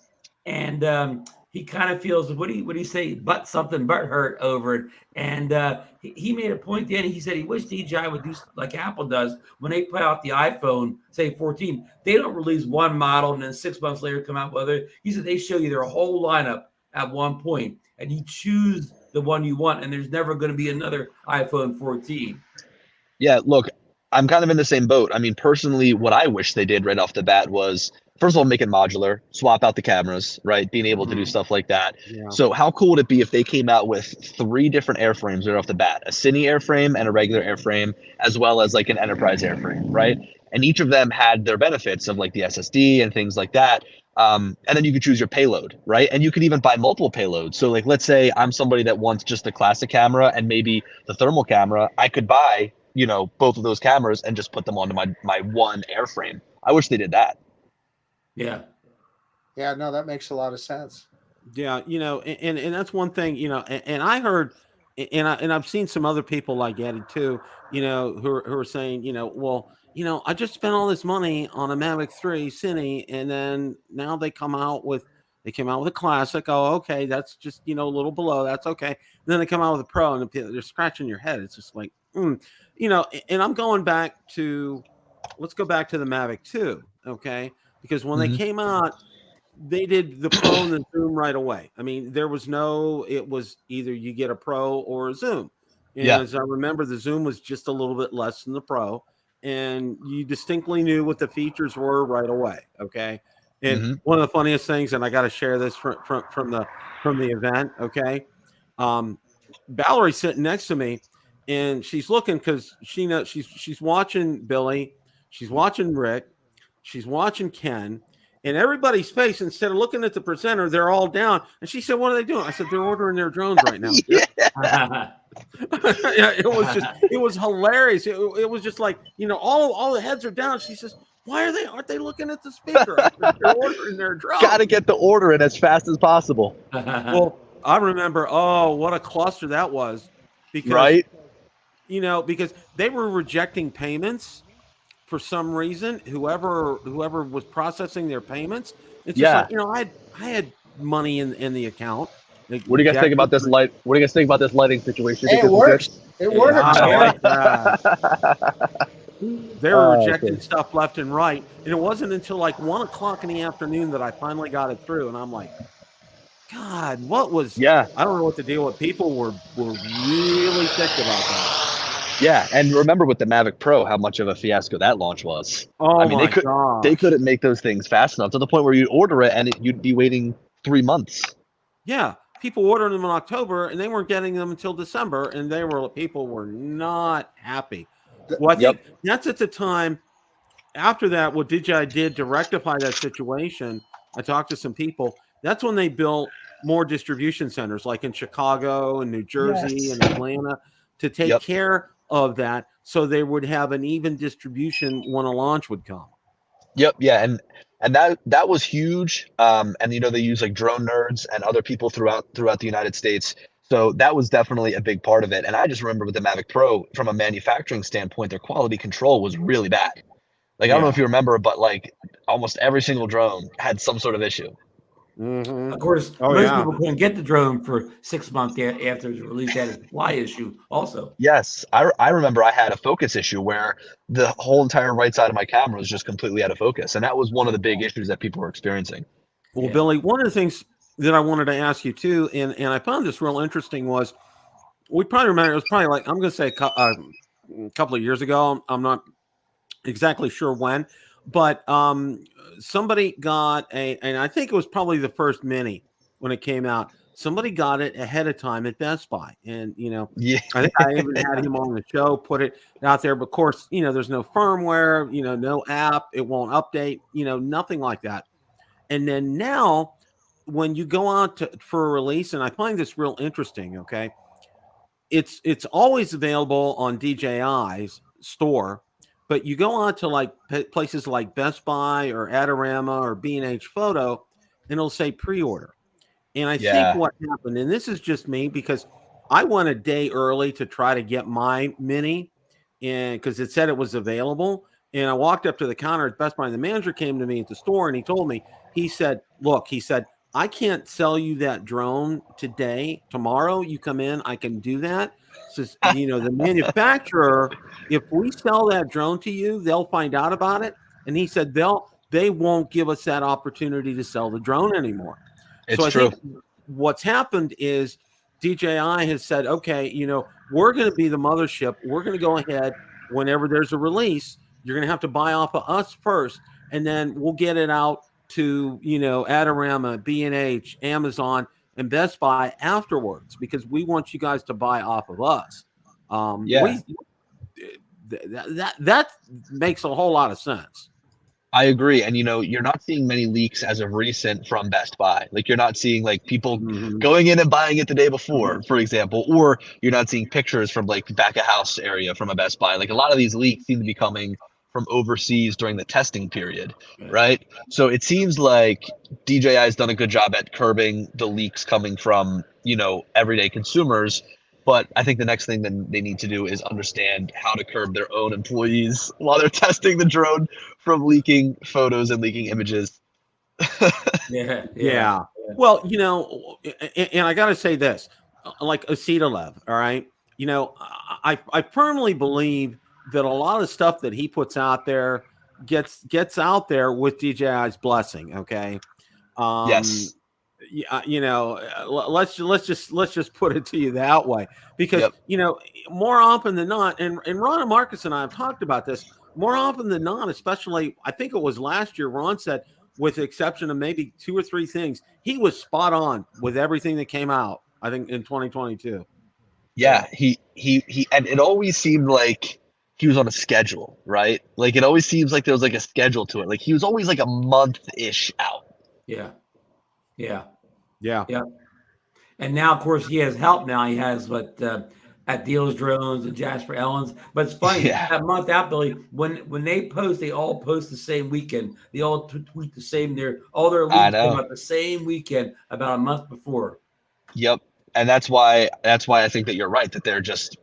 And he kind of feels, what do you say, butt hurt over it. And he made a point then. He said he wished DJI would do like Apple does when they put out the iPhone, say 14. They don't release one model and then 6 months later come out with other. He said they show you their whole lineup at one point, and you choose the one you want, and there's never going to be another iPhone 14. Yeah, look, I'm kind of in the same boat. I mean, personally, what I wish they did right off the bat was, first of all, make it modular, swap out the cameras, right? Being able to do stuff like that. Yeah. So how cool would it be if they came out with 3 different airframes right off the bat, a Cine airframe and a regular airframe, as well as like an Enterprise airframe, right? And each of them had their benefits of like the SSD and things like that. And then you could choose your payload, right? And you could even buy multiple payloads. So like, let's say I'm somebody that wants just the classic camera and maybe the thermal camera. I could buy, both of those cameras and just put them onto my one airframe. I wish they did that. Yeah. Yeah, no, that makes a lot of sense. Yeah, and that's one thing, and I heard, and I've seen some other people like Eddie too, who are saying, well, I just spent all this money on a Mavic 3 Cine, and then now they came out with a classic. Oh, okay, that's just a little below. That's okay. And then they come out with a Pro, and they're scratching your head. It's just like, and I'm going back to, let's go back to the Mavic 2, okay? Because when they came out, they did the Pro and the Zoom right away. I mean, it was either you get a Pro or a Zoom. And as I remember, the Zoom was just a little bit less than the Pro, and you distinctly knew what the features were right away. Okay. And one of the funniest things, and I got to share this from the event. Okay. Valerie's sitting next to me, and she's looking because she knows she's watching Billy, she's watching Rick, she's watching Ken, and everybody's face, instead of looking at the presenter, they're all down. And she said, "What are they doing?" I said, "They're ordering their drones right now." Yeah, it was hilarious. It was just like, all the heads are down. She says, aren't they looking at the speaker? They're ordering their drones. Got to get the order in as fast as possible. Well, I remember, what a cluster that was. Because, right? Because they were rejecting payments for some reason. Whoever was processing their payments, it's just like, I had money in the account. What do you guys think about this light? What do you guys think about this lighting situation? Hey, it works. It works. They were rejecting stuff left and right, and it wasn't until like 1 o'clock in the afternoon that I finally got it through. And I'm like, God, what was? Yeah, I don't know what the deal with. People were really thick about that. Yeah, and remember with the Mavic Pro, how much of a fiasco that launch was. Oh, I mean, they couldn't make those things fast enough to the point where you'd order it and you'd be waiting 3 months. Yeah. People ordered them in October, and they weren't getting them until December, and people were not happy. Well, I think that's at the time. after that, what DJI did to rectify that situation, I talked to some people. That's when they built more distribution centers, like in Chicago and New Jersey and Atlanta, to take care of that, so they would have an even distribution when a launch would come. Yep. Yeah. And that was huge. And they use like drone nerds and other people throughout the United States. So that was definitely a big part of it. And I just remember with the Mavic Pro, from a manufacturing standpoint, their quality control was really bad. Like, I don't know if you remember, but like almost every single drone had some sort of issue. Mm-hmm. Of course, most people couldn't get the drone for 6 months after it was released. They had a supply issue also. Yes. I remember I had a focus issue where the whole entire right side of my camera was just completely out of focus. And that was one of the big issues that people were experiencing. Well, Billy, one of the things that I wanted to ask you too, and I found this real interesting, was we probably remember, it was probably like, I'm going to say a couple of years ago. I'm not exactly sure when, but somebody got and I think it was probably the first Mini when it came out. Somebody got it ahead of time at Best Buy, and I think I even had him on the show, put it out there. But of course, there's no firmware, no app, it won't update, nothing like that. And then now, when you go out for a release, and I find this real interesting, okay, it's always available on DJI's store. But you go on to like places like Best Buy or Adorama or B&H Photo, and it'll say pre-order. And I think what happened, and this is just me, because I went a day early to try to get my Mini, and because it said it was available. And I walked up to the counter at Best Buy, and the manager came to me at the store, and he told me, he said, I can't sell you that drone today. Tomorrow you come in, I can do that. So, the manufacturer, if we sell that drone to you, they'll find out about it. And he said they won't give us that opportunity to sell the drone anymore. I think what's happened is DJI has said, okay, we're going to be the mothership. We're going to go ahead whenever there's a release. You're going to have to buy off of us first, and then we'll get it out to, Adorama, B&H, Amazon, and Best Buy afterwards, because we want you guys to buy off of us. That makes a whole lot of sense. I agree. And, you're not seeing many leaks as of recent from Best Buy. Like, you're not seeing like people going in and buying it the day before, for example, or you're not seeing pictures from like the back of house area from a Best Buy. Like, a lot of these leaks seem to be coming from overseas during the testing period, right? So it seems like DJI has done a good job at curbing the leaks coming from, everyday consumers. But I think the next thing that they need to do is understand how to curb their own employees while they're testing the drone from leaking photos and leaking images. Yeah. Well, and I got to say this, like Autel, all right? I firmly believe that a lot of stuff that he puts out there gets out there with DJI's blessing. Okay. Yes. Let's just put it to you that way, because more often than not, and Ron and Marcus and I have talked about this, more often than not, especially I think it was last year, Ron said, with the exception of maybe 2 or 3 things, he was spot on with everything that came out, I think, in 2022. Yeah, he and it always seemed like he was on a schedule, right? Like, it always seems like there was like a schedule to it. Like, he was always like a month-ish out. Yeah. Yeah. And now, of course, he has help now. He has at Deals Drones and Jasper Ellens. But it's funny, that month out, Billy, when they post, they all post the same weekend. They all tweet the same. All their leaks came up the same weekend about a month before. Yep. And that's why I think that you're right, that they're just,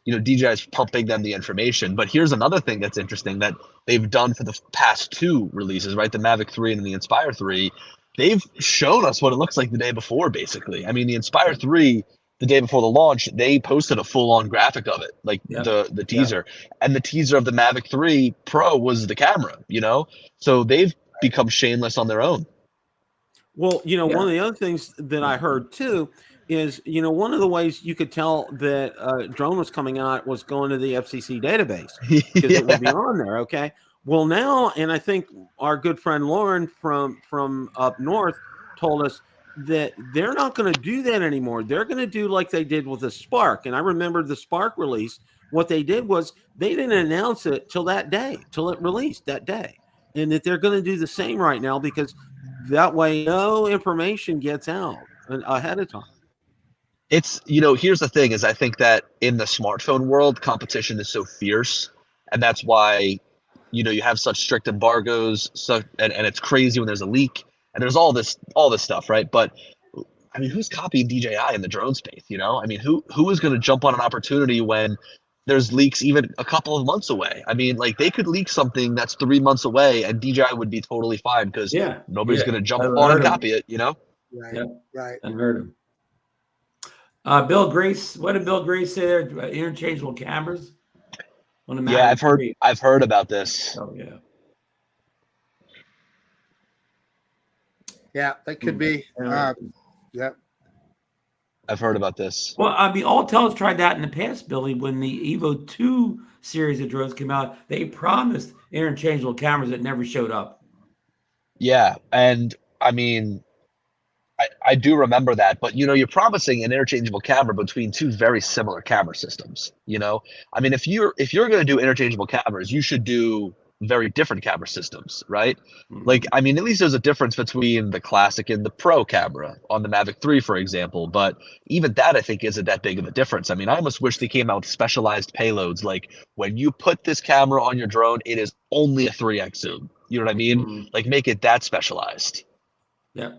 DJI is pumping them the information. But here's another thing that's interesting that they've done for the past 2 releases, right? The Mavic 3 and the Inspire 3. They've shown us what it looks like the day before, basically. I mean, the Inspire 3, the day before the launch, they posted a full-on graphic of it, like the teaser. And the teaser of the Mavic 3 Pro was the camera, So they've become shameless on their own. Well, one of the other things that I heard, too, is, one of the ways you could tell that a drone was coming out was going to the FCC database, because it would be on there, okay? Well, now, and I think our good friend Lauren from up north told us that they're not going to do that anymore. They're going to do like they did with the Spark. And I remember the Spark release what they did was they didn't announce it till that day, till it released that day, and that they're going to do the same right now because that way no information gets out ahead of time. It's, here's the thing is I think that in the smartphone world, competition is so fierce, and that's why, you have such strict embargoes, and it's crazy when there's a leak and there's all this stuff, right? But I mean, who's copying DJI in the drone space? I mean, who is going to jump on an opportunity when there's leaks even a couple of months away? I mean, like they could leak something that's 3 months away and DJI would be totally fine because nobody's going to jump on and copy it, Right. Yep. Right. Unheard of. Bill Grace, what did Bill Grace say there? Interchangeable cameras on the Mavic. Yeah, I've heard about this. Oh yeah. Yeah, that could be. Yeah. I've heard about this. Well, I mean, Autel has tried that in the past, Billy. When the Evo 2 series of drones came out, they promised interchangeable cameras that never showed up. Yeah, and I mean, I do remember that, but you're promising an interchangeable camera between two very similar camera systems. I mean, if you're going to do interchangeable cameras, you should do very different camera systems, right? Mm-hmm. Like, I mean, at least there's a difference between the classic and the pro camera on the Mavic 3, for example. But even that, I think, isn't that big of a difference. I mean, I almost wish they came out with specialized payloads. Like when you put this camera on your drone, it is only a 3x zoom. You know what I mean? Mm-hmm. Like make it that specialized. Yeah.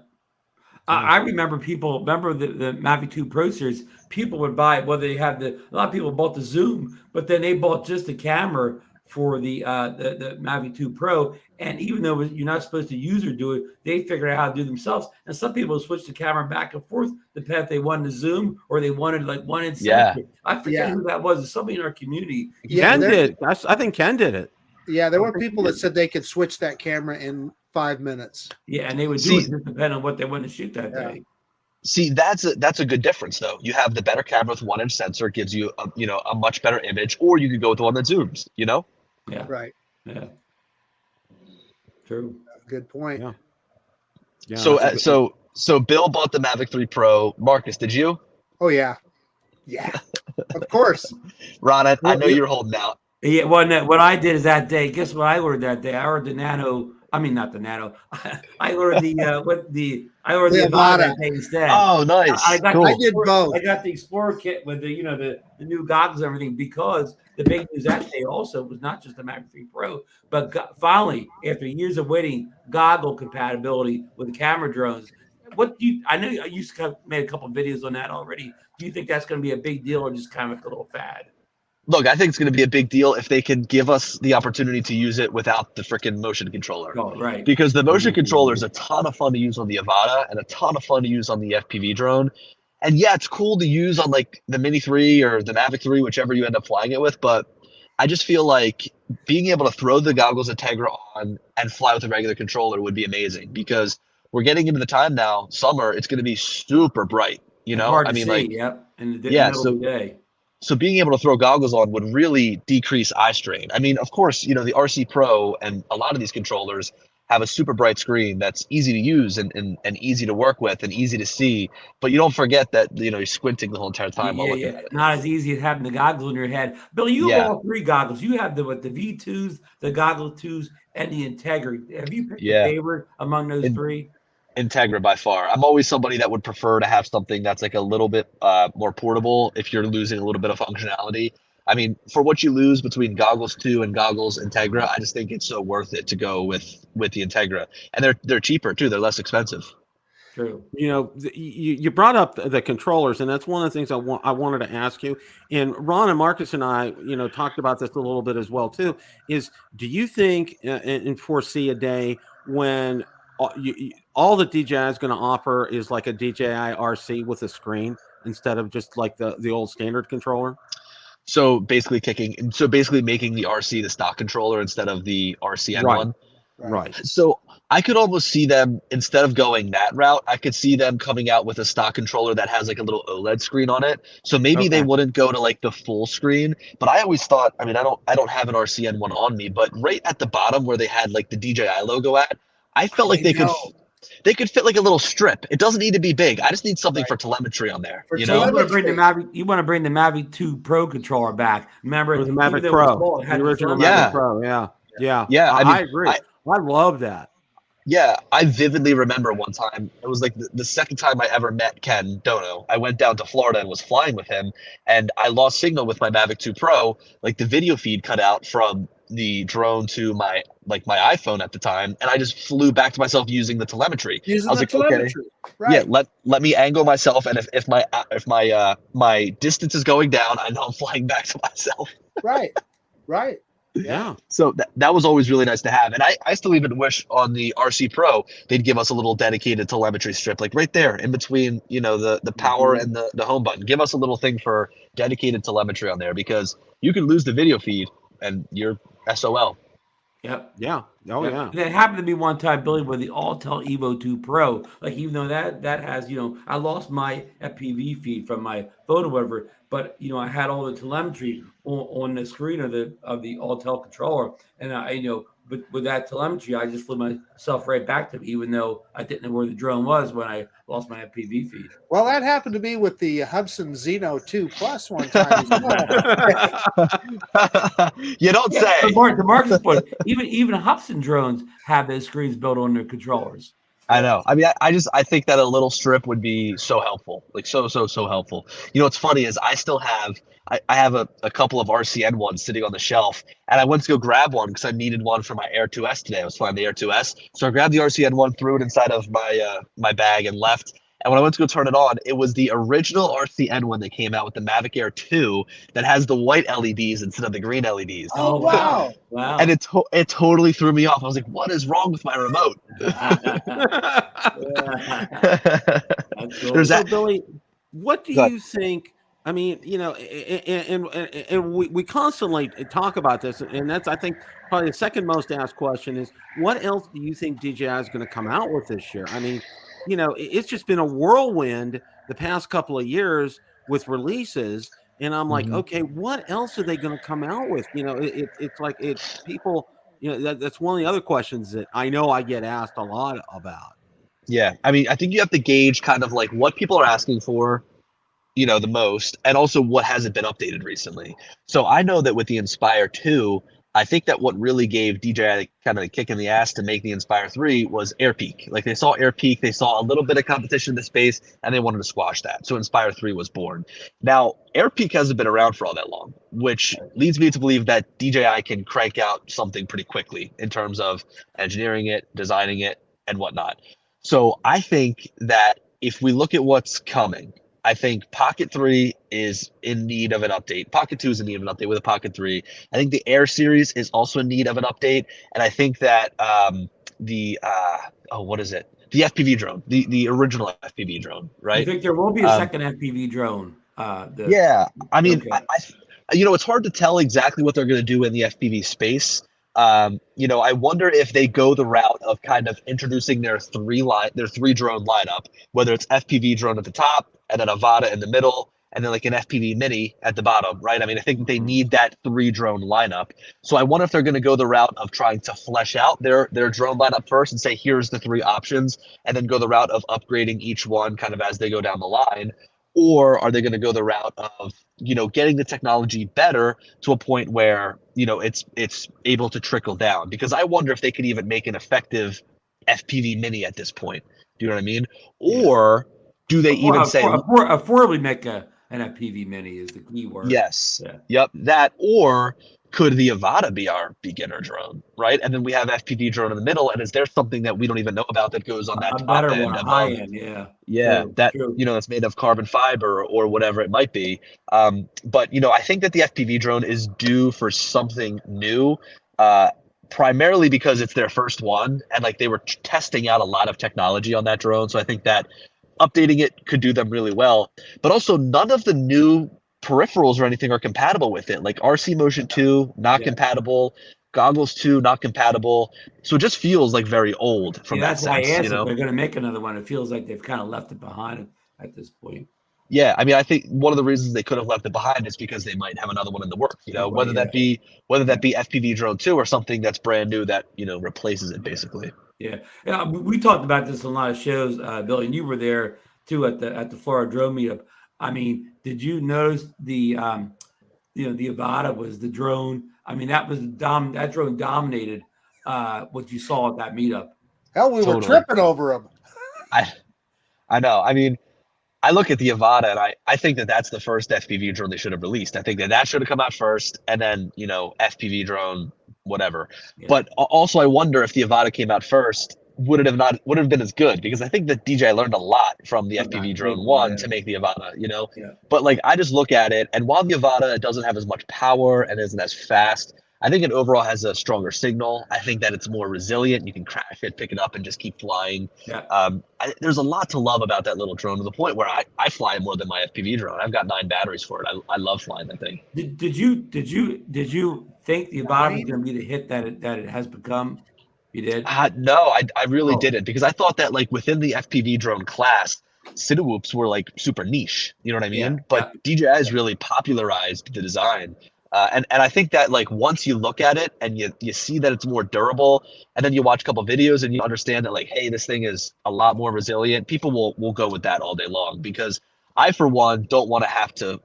I remember the Mavic 2 Pro series, people would buy it, whether they have a lot of people bought the zoom, but then they bought just the camera for the Mavic 2 Pro. And even though you're not supposed to use or do it, they figured out how to do it themselves. And some people switched the camera back and forth depending if they wanted to zoom or they wanted like one in center. I forget who that was. It's somebody in our community. Ken did. I think Ken did it. Yeah, there were people that said they could switch that camera in 5 minutes. Yeah, and they would do it just depending on what they wanted to shoot that day. See, that's a good difference, though. You have the better camera with 1-inch sensor, gives you a much better image, or you could go with the one that zooms. Yeah. Right. Yeah. True. Good point. Yeah. So Bill bought the Mavic 3 Pro. Marcus, did you? Oh yeah. Yeah. Of course. Ron, I know you're holding out. Yeah. Well, what I did is that day. Guess what I ordered that day? I ordered the Nano. I mean, not the Nano. I ordered the Avata instead. Oh, nice. I did both. I got the Explorer kit with the new goggles and everything because the big news that day also was not just the Mavic 3 Pro, but finally, after years of waiting, goggle compatibility with the camera drones. I know you made a couple of videos on that already. Do you think that's going to be a big deal or just kind of like a little fad? Look, I think it's going to be a big deal if they can give us the opportunity to use it without the freaking motion controller. Oh, right. Because the motion controller is a ton of fun to use on the Avata and a ton of fun to use on the FPV drone. And yeah, it's cool to use on like the Mini 3 or the Mavic 3, whichever you end up flying it with. But I just feel like being able to throw the goggles Integra on and fly with a regular controller would be amazing because we're getting into the time now, summer, it's going to be super bright. Hard to see, in the middle of the day. So being able to throw goggles on would really decrease eye strain. I mean, of course, the RC Pro and a lot of these controllers have a super bright screen that's easy to use and easy to work with and easy to see. But you don't forget that, you're squinting the whole entire time while looking at it. Not as easy as having the goggles in your head. Bill, you have all three goggles. You have the V2s, the Goggle 2s, and the Integra. Have you picked a favorite among those three? Integra by far. I'm always somebody that would prefer to have something that's like a little bit more portable if you're losing a little bit of functionality. I mean, for what you lose between Goggles 2 and Goggles Integra, I just think it's so worth it to go with the Integra. And they're cheaper too. They're less expensive. True. You brought up the controllers, and that's one of the things I wanted to ask you. And Ron and Marcus and I, talked about this a little bit as well too. Is do you think and foresee a day when all that DJI is going to offer is like a DJI RC with a screen instead of just like the old standard controller? So basically making the RC the stock controller instead of the RCN one. Right. So I could almost see them, instead of going that route, I could see them coming out with a stock controller that has like a little OLED screen on it. So maybe they wouldn't go to like the full screen, but I always thought, I mean, I don't have an RCN one on me, but right at the bottom where they had like the DJI logo at, I felt like they could they could fit like a little strip. It doesn't need to be big. I just need something for telemetry on there. For you know, you want to bring the Mavic 2 Pro controller back. Remember the Mavic Pro, the original Mavic Pro. Yeah. I agree. I love that. Yeah, I vividly remember one time, it was like the second time I ever met Ken Dono. I went down to Florida and was flying with him, and I lost signal with my Mavic 2 Pro. Like the video feed cut out from the drone to my iPhone at the time, and I just flew back to myself using the telemetry. Using I was the like, telemetry. okay, Right. yeah, let me angle myself, and if my distance is going down, I know I'm flying back to myself. Right. Yeah. So that was always really nice to have. And I still even wish on the RC Pro, they'd give us a little dedicated telemetry strip, like right there in between, you know, the power and the home button. Give us a little thing for dedicated telemetry on there, because you can lose the video feed and you're SOL. Yep. Yeah. Oh, yeah. That happened to me one time, Billy, with the Autel Evo 2 Pro. Like, even though that has, you know, I lost my FPV feed from my phone or whatever, but, you know, I had all the telemetry on the screen of the Autel controller. And I, you know, but with that telemetry, I just flew myself right back to it, even though I didn't know where the drone was when I lost my FPV feed. Well, that happened to me with the Hubsan Xeno 2 Plus one time as well. You don't say. To Marcus' point, even Hubsan drones have those screens built on their controllers. I know. I mean, I think that a little strip would be so helpful, like so helpful. You know, what's funny is I still have I have a couple of RCN ones sitting on the shelf, and I went to go grab one because I needed one for my Air 2S today. I was flying the Air 2S, so I grabbed the RCN one, threw it inside of my bag, and left. And when I went to go turn it on, it was the original RCN one that came out with the Mavic Air 2 that has the white LEDs instead of the green LEDs. Oh, wow. And it totally threw me off. I was like, what is wrong with my remote? Cool. So, Billy, what do you think? I mean, you know, and we constantly talk about this, and that's, I think, probably the second most asked question is, what else do you think DJI is going to come out with this year? I mean, you know, it's just been a whirlwind the past couple of years with releases, and I'm like, okay, what else are they going to come out with? You know, it's like people, you know, that's one of the other questions that I know I get asked a lot about. Yeah, I mean, I think you have to gauge kind of like what people are asking for, you know, the most, and also what hasn't been updated recently. So I know that with the Inspire 2, I think that what really gave DJI kind of a kick in the ass to make the Inspire 3 was Air Peak. Like they saw Air Peak, they saw a little bit of competition in the space, and they wanted to squash that. So Inspire 3 was born. Now, Air Peak hasn't been around for all that long, which leads me to believe that DJI can crank out something pretty quickly in terms of engineering it, designing it, and whatnot. So I think that if we look at what's coming, I think Pocket 3 is in need of an update. Pocket 2 is in need of an update with a Pocket 3. I think the Air series is also in need of an update. And I think that what is it? The FPV drone, the original FPV drone, right? You think there will be a second FPV drone? Yeah. I mean, okay. You know, it's hard to tell exactly what they're going to do in the FPV space. You know, I wonder if they go the route of kind of introducing their three drone lineup, whether it's FPV drone at the top and an Avata in the middle, and then like an FPV mini at the bottom, right? I mean, I think they need that 3 drone lineup. So I wonder if they're going to go the route of trying to flesh out their drone lineup first and say, here's the 3 options, and then go the route of upgrading each one kind of as they go down the line. Or are they going to go the route of, you know, getting the technology better to a point where, you know, it's able to trickle down? Because I wonder if they could even make an effective FPV mini at this point. Do you know what I mean? Or do they even say affordably make an FPV mini is the key word? Yes. Yeah. Yep. That, or could the Avata be our beginner drone, right? And then we have FPV drone in the middle. And is there something that we don't even know about that goes on that top better end? One, high end, yeah. Yeah, true, that true. You know, that's made of carbon fiber or whatever it might be. But you know, I think that the FPV drone is due for something new. Primarily because it's their first one, and like they were testing out a lot of technology on that drone. So I think that updating it could do them really well. But also, none of the new peripherals or anything are compatible with it. Like RC Motion 2, not compatible. Goggles 2, not compatible. So it just feels like very old from that sense. That's why I asked you know? if they're going to make another one. It feels like they've kind of left it behind at this point. Yeah, I mean, I think one of the reasons they could have left it behind is because they might have another one in the works. You know, whether that be FPV Drone 2 or something that's brand new that, you know, replaces it basically. Yeah. We talked about this on a lot of shows, Billy, and you were there too at the Florida drone meetup. I mean, did you notice the Avata was the drone? I mean, that drone dominated what you saw at that meetup. Hell, we were tripping over them. I know. I mean, I look at the Avata and I think that that's the first FPV drone they should have released. I think that should have come out first, and then FPV drone, whatever. Yeah. But also, I wonder if the Avata came out first, would it have been as good? Because I think that DJI learned a lot from the FPV drone 1 to make the Avata. Yeah. But like, I just look at it, and while the Avata doesn't have as much power and isn't as fast, I think it overall has a stronger signal. I think that it's more resilient. You can crash it, pick it up, and just keep flying. Yeah. There's a lot to love about that little drone, to the point where I fly more than my FPV drone. I've got 9 batteries for it. I love flying that thing. Did you think the Avata was going to be the hit that it has become? You did? No, I really didn't, because I thought that like within the FPV drone class, Cinewhoops were like super niche. You know what I mean? Yeah. But DJI has really popularized the design. And I think that like once you look at it and you see that it's more durable, and then you watch a couple of videos and you understand that like, hey, this thing is a lot more resilient, people will go with that all day long. Because I, for one, don't want to have to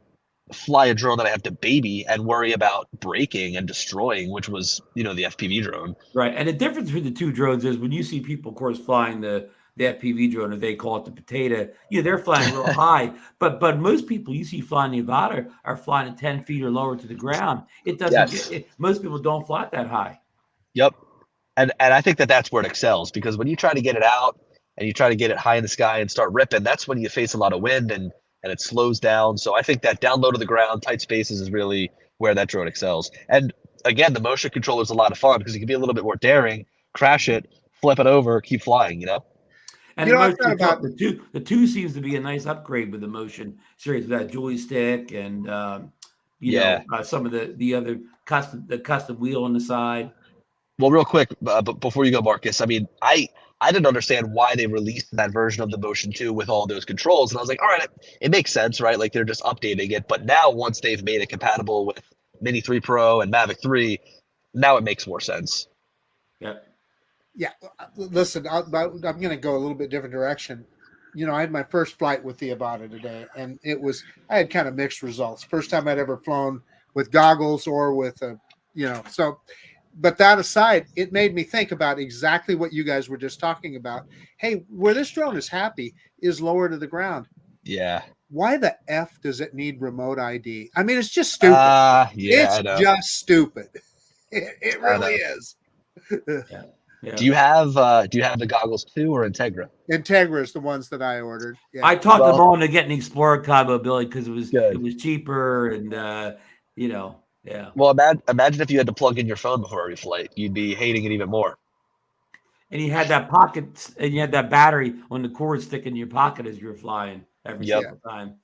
fly a drone that I have to baby and worry about breaking and destroying, which was the FPV drone. Right. And the difference between the two drones is when you see people, of course, flying the FPV drone, or they call it the potato, they're flying real high. But most people you see flying the Avata are flying at 10 feet or lower to the ground. It doesn't. Most people don't fly it that high. Yep. And I think that that's where it excels, because when you try to get it out and you try to get it high in the sky and start ripping, that's when you face a lot of wind and it slows down. So I think that down low to the ground, tight spaces is really where that drone excels. And again, the motion controller is a lot of fun because you can be a little bit more daring, crash it, flip it over, keep flying, And the two seems to be a nice upgrade with the motion series, with that joystick and some of the other custom wheel on the side. Well, real quick, but before you go, Marcus, I mean, I didn't understand why they released that version of the Motion 2 with all those controls, and I was like, all right, it makes sense, right? Like, they're just updating it. But now, once they've made it compatible with Mini 3 Pro and Mavic 3, now it makes more sense. Yeah. Yeah, listen, I'm going to go a little bit different direction. I had my first flight with the Avata today, and I had kind of mixed results. First time I'd ever flown with goggles or with but that aside, it made me think about exactly what you guys were just talking about. Hey, where this drone is happy is lower to the ground. Yeah. Why the F does it need remote ID? I mean, it's just stupid. It's just stupid. It really is. Yeah. Yeah. Do you have the goggles too, or Integra? Integra is the ones that I ordered. Yeah. I talked them all into getting the Explorer combo, Billy, because it was cheaper and yeah. Well, imagine if you had to plug in your phone before every flight, you'd be hating it even more. And you had that pocket, and you had that battery on the cord stick in your pocket as you're flying every single time.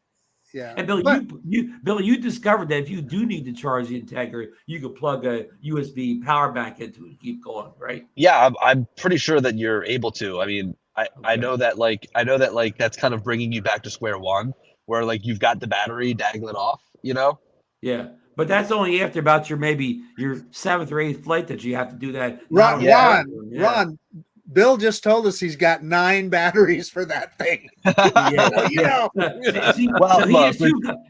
Yeah. And Billy, you discovered that if you do need to charge the Integra, you could plug a USB power bank into it and keep going, right? Yeah, I'm pretty sure that you're able to. I mean, I know that that's kind of bringing you back to square one, where like you've got the battery dangling off, Yeah. But that's only after about your 7th or 8th flight that you have to do that. Ron, Bill just told us he's got 9 batteries for that thing.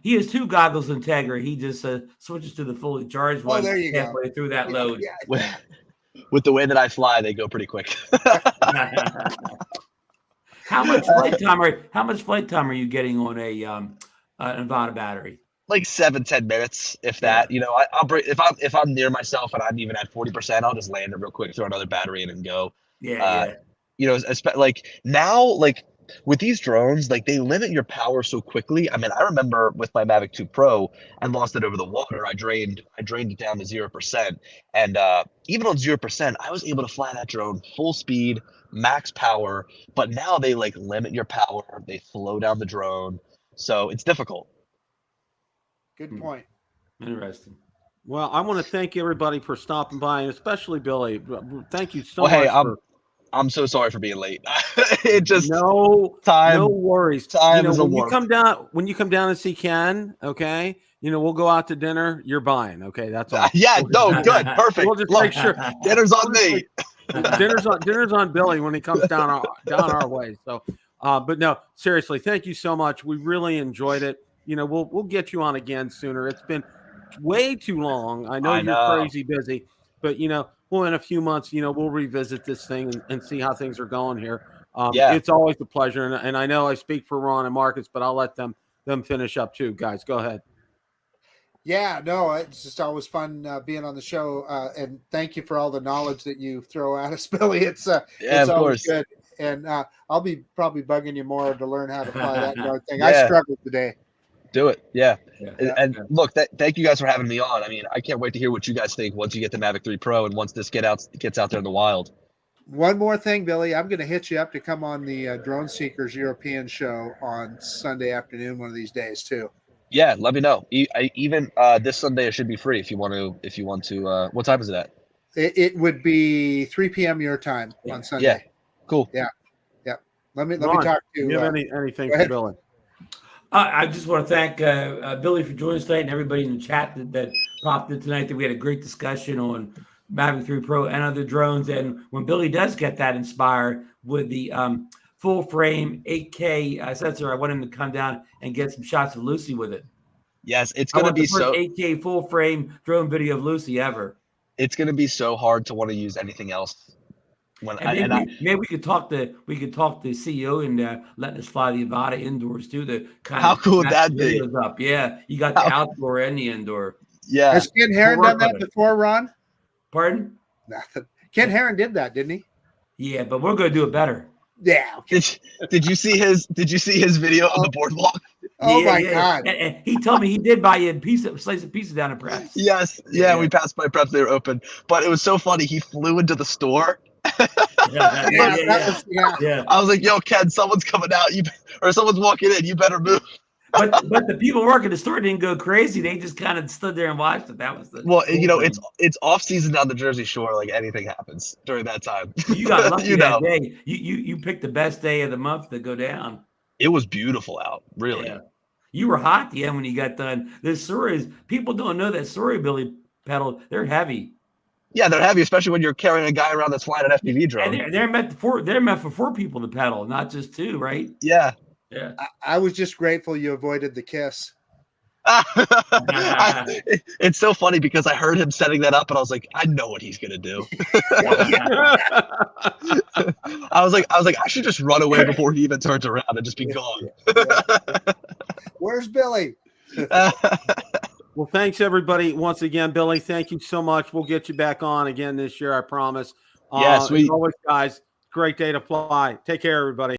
He has 2 goggles Integra. He just switches to the fully charged one halfway through that load. Yeah. With the way that I fly, they go pretty quick. How much flight time are you getting on an Avata battery? Like 7-10 minutes, if that. I'll break if I'm near myself and I'm even at 40%, I'll just land it real quick, throw another battery in, and go. Like now, like with these drones, like they limit your power so quickly. I mean, I remember with my Mavic 2 Pro, I lost it over the water. I drained it down to 0%, and even on 0%, I was able to fly that drone full speed, max power. But now they like limit your power. They slow down the drone, so it's difficult. Good point. Interesting. Well, I want to thank everybody for stopping by, and especially Billy. Thank you so much. Hey, I'm so sorry for being late. It just no worries. Time is when you come down and see Ken, okay, we'll go out to dinner. You're buying, okay? That's all. Yeah, no, good, perfect. We'll just make sure dinner's on me. dinner's on Billy when he comes down our way. So, but no, seriously, thank you so much. We really enjoyed it. You know, we'll get you on again sooner. It's been way too long. I know you're crazy busy, but you know, well, in a few months, you know, we'll revisit this thing and see how things are going here. It's always a pleasure, and I know I speak for Ron and Marcus, but I'll let them finish up too. Guys, go ahead. Yeah, no, it's just always fun being on the show, and thank you for all the knowledge that you throw at us, Billy. It's always good, and I'll be probably bugging you more to learn how to fly that drone thing. I struggled today. Do it, and look, thank you guys for having me on. I mean, I can't wait to hear what you guys think once you get the Mavic 3 Pro and once this gets out there in the wild. One more thing, Billy, I'm going to hit you up to come on the Drone Seekers European show on Sunday afternoon, one of these days too. Yeah, let me know. Even this Sunday, it should be free if you want to. What time is it at? It would be 3 p.m. your time on Sunday. Yeah, cool. Yeah. Let me talk to you. You have anything for Billy? I just want to thank Billy for joining us tonight and everybody in the chat that popped in tonight. That we had a great discussion on Mavic 3 Pro and other drones. And when Billy does get that Inspire with the full frame 8K sensor, I want him to come down and get some shots of Lucy with it. Yes, it's going to be so 8K full frame drone video of Lucy ever. It's going to be so hard to want to use anything else. Maybe we could talk the CEO and letting us fly the Avata indoors too. How cool would that be? Up. Yeah, you got the outdoor and the indoor. Yeah. Has Ken Herron done that before, Ron? Pardon? Ken Herron did that, didn't he? Yeah, but we're going to do it better. Yeah. Okay. Did you see his video of the boardwalk? Oh my God! And he told me he did buy you a slice of pizza down at Preps. Yes. Yeah, we passed by Preps. They were open, but it was so funny. He flew into the store. Yeah. I was like, "Yo, Ken, someone's coming out. Or someone's walking in. You better move." But the people working the store didn't go crazy. They just kind of stood there and watched it. That was the cool thing. It's off season down the Jersey Shore. Like anything happens during that time. You got lucky that day. You picked the best day of the month to go down. It was beautiful out, really. Yeah. You were hot, when you got done. The Suris, people don't know that Suri Billy pedal. They're heavy. Yeah, they're heavy, especially when you're carrying a guy around that's flying an FPV drone. And they're meant for 4 people to pedal, not just 2, right? Yeah. Yeah. I was just grateful you avoided the kiss. It's so funny because I heard him setting that up and I was like, I know what he's gonna do. I was like, I should just run away before he even turns around and just be gone. Where's Billy? Well, thanks everybody once again, Billy. Thank you so much. We'll get you back on again this year, I promise. Yeah, sweet. As always, guys, great day to fly. Take care, everybody.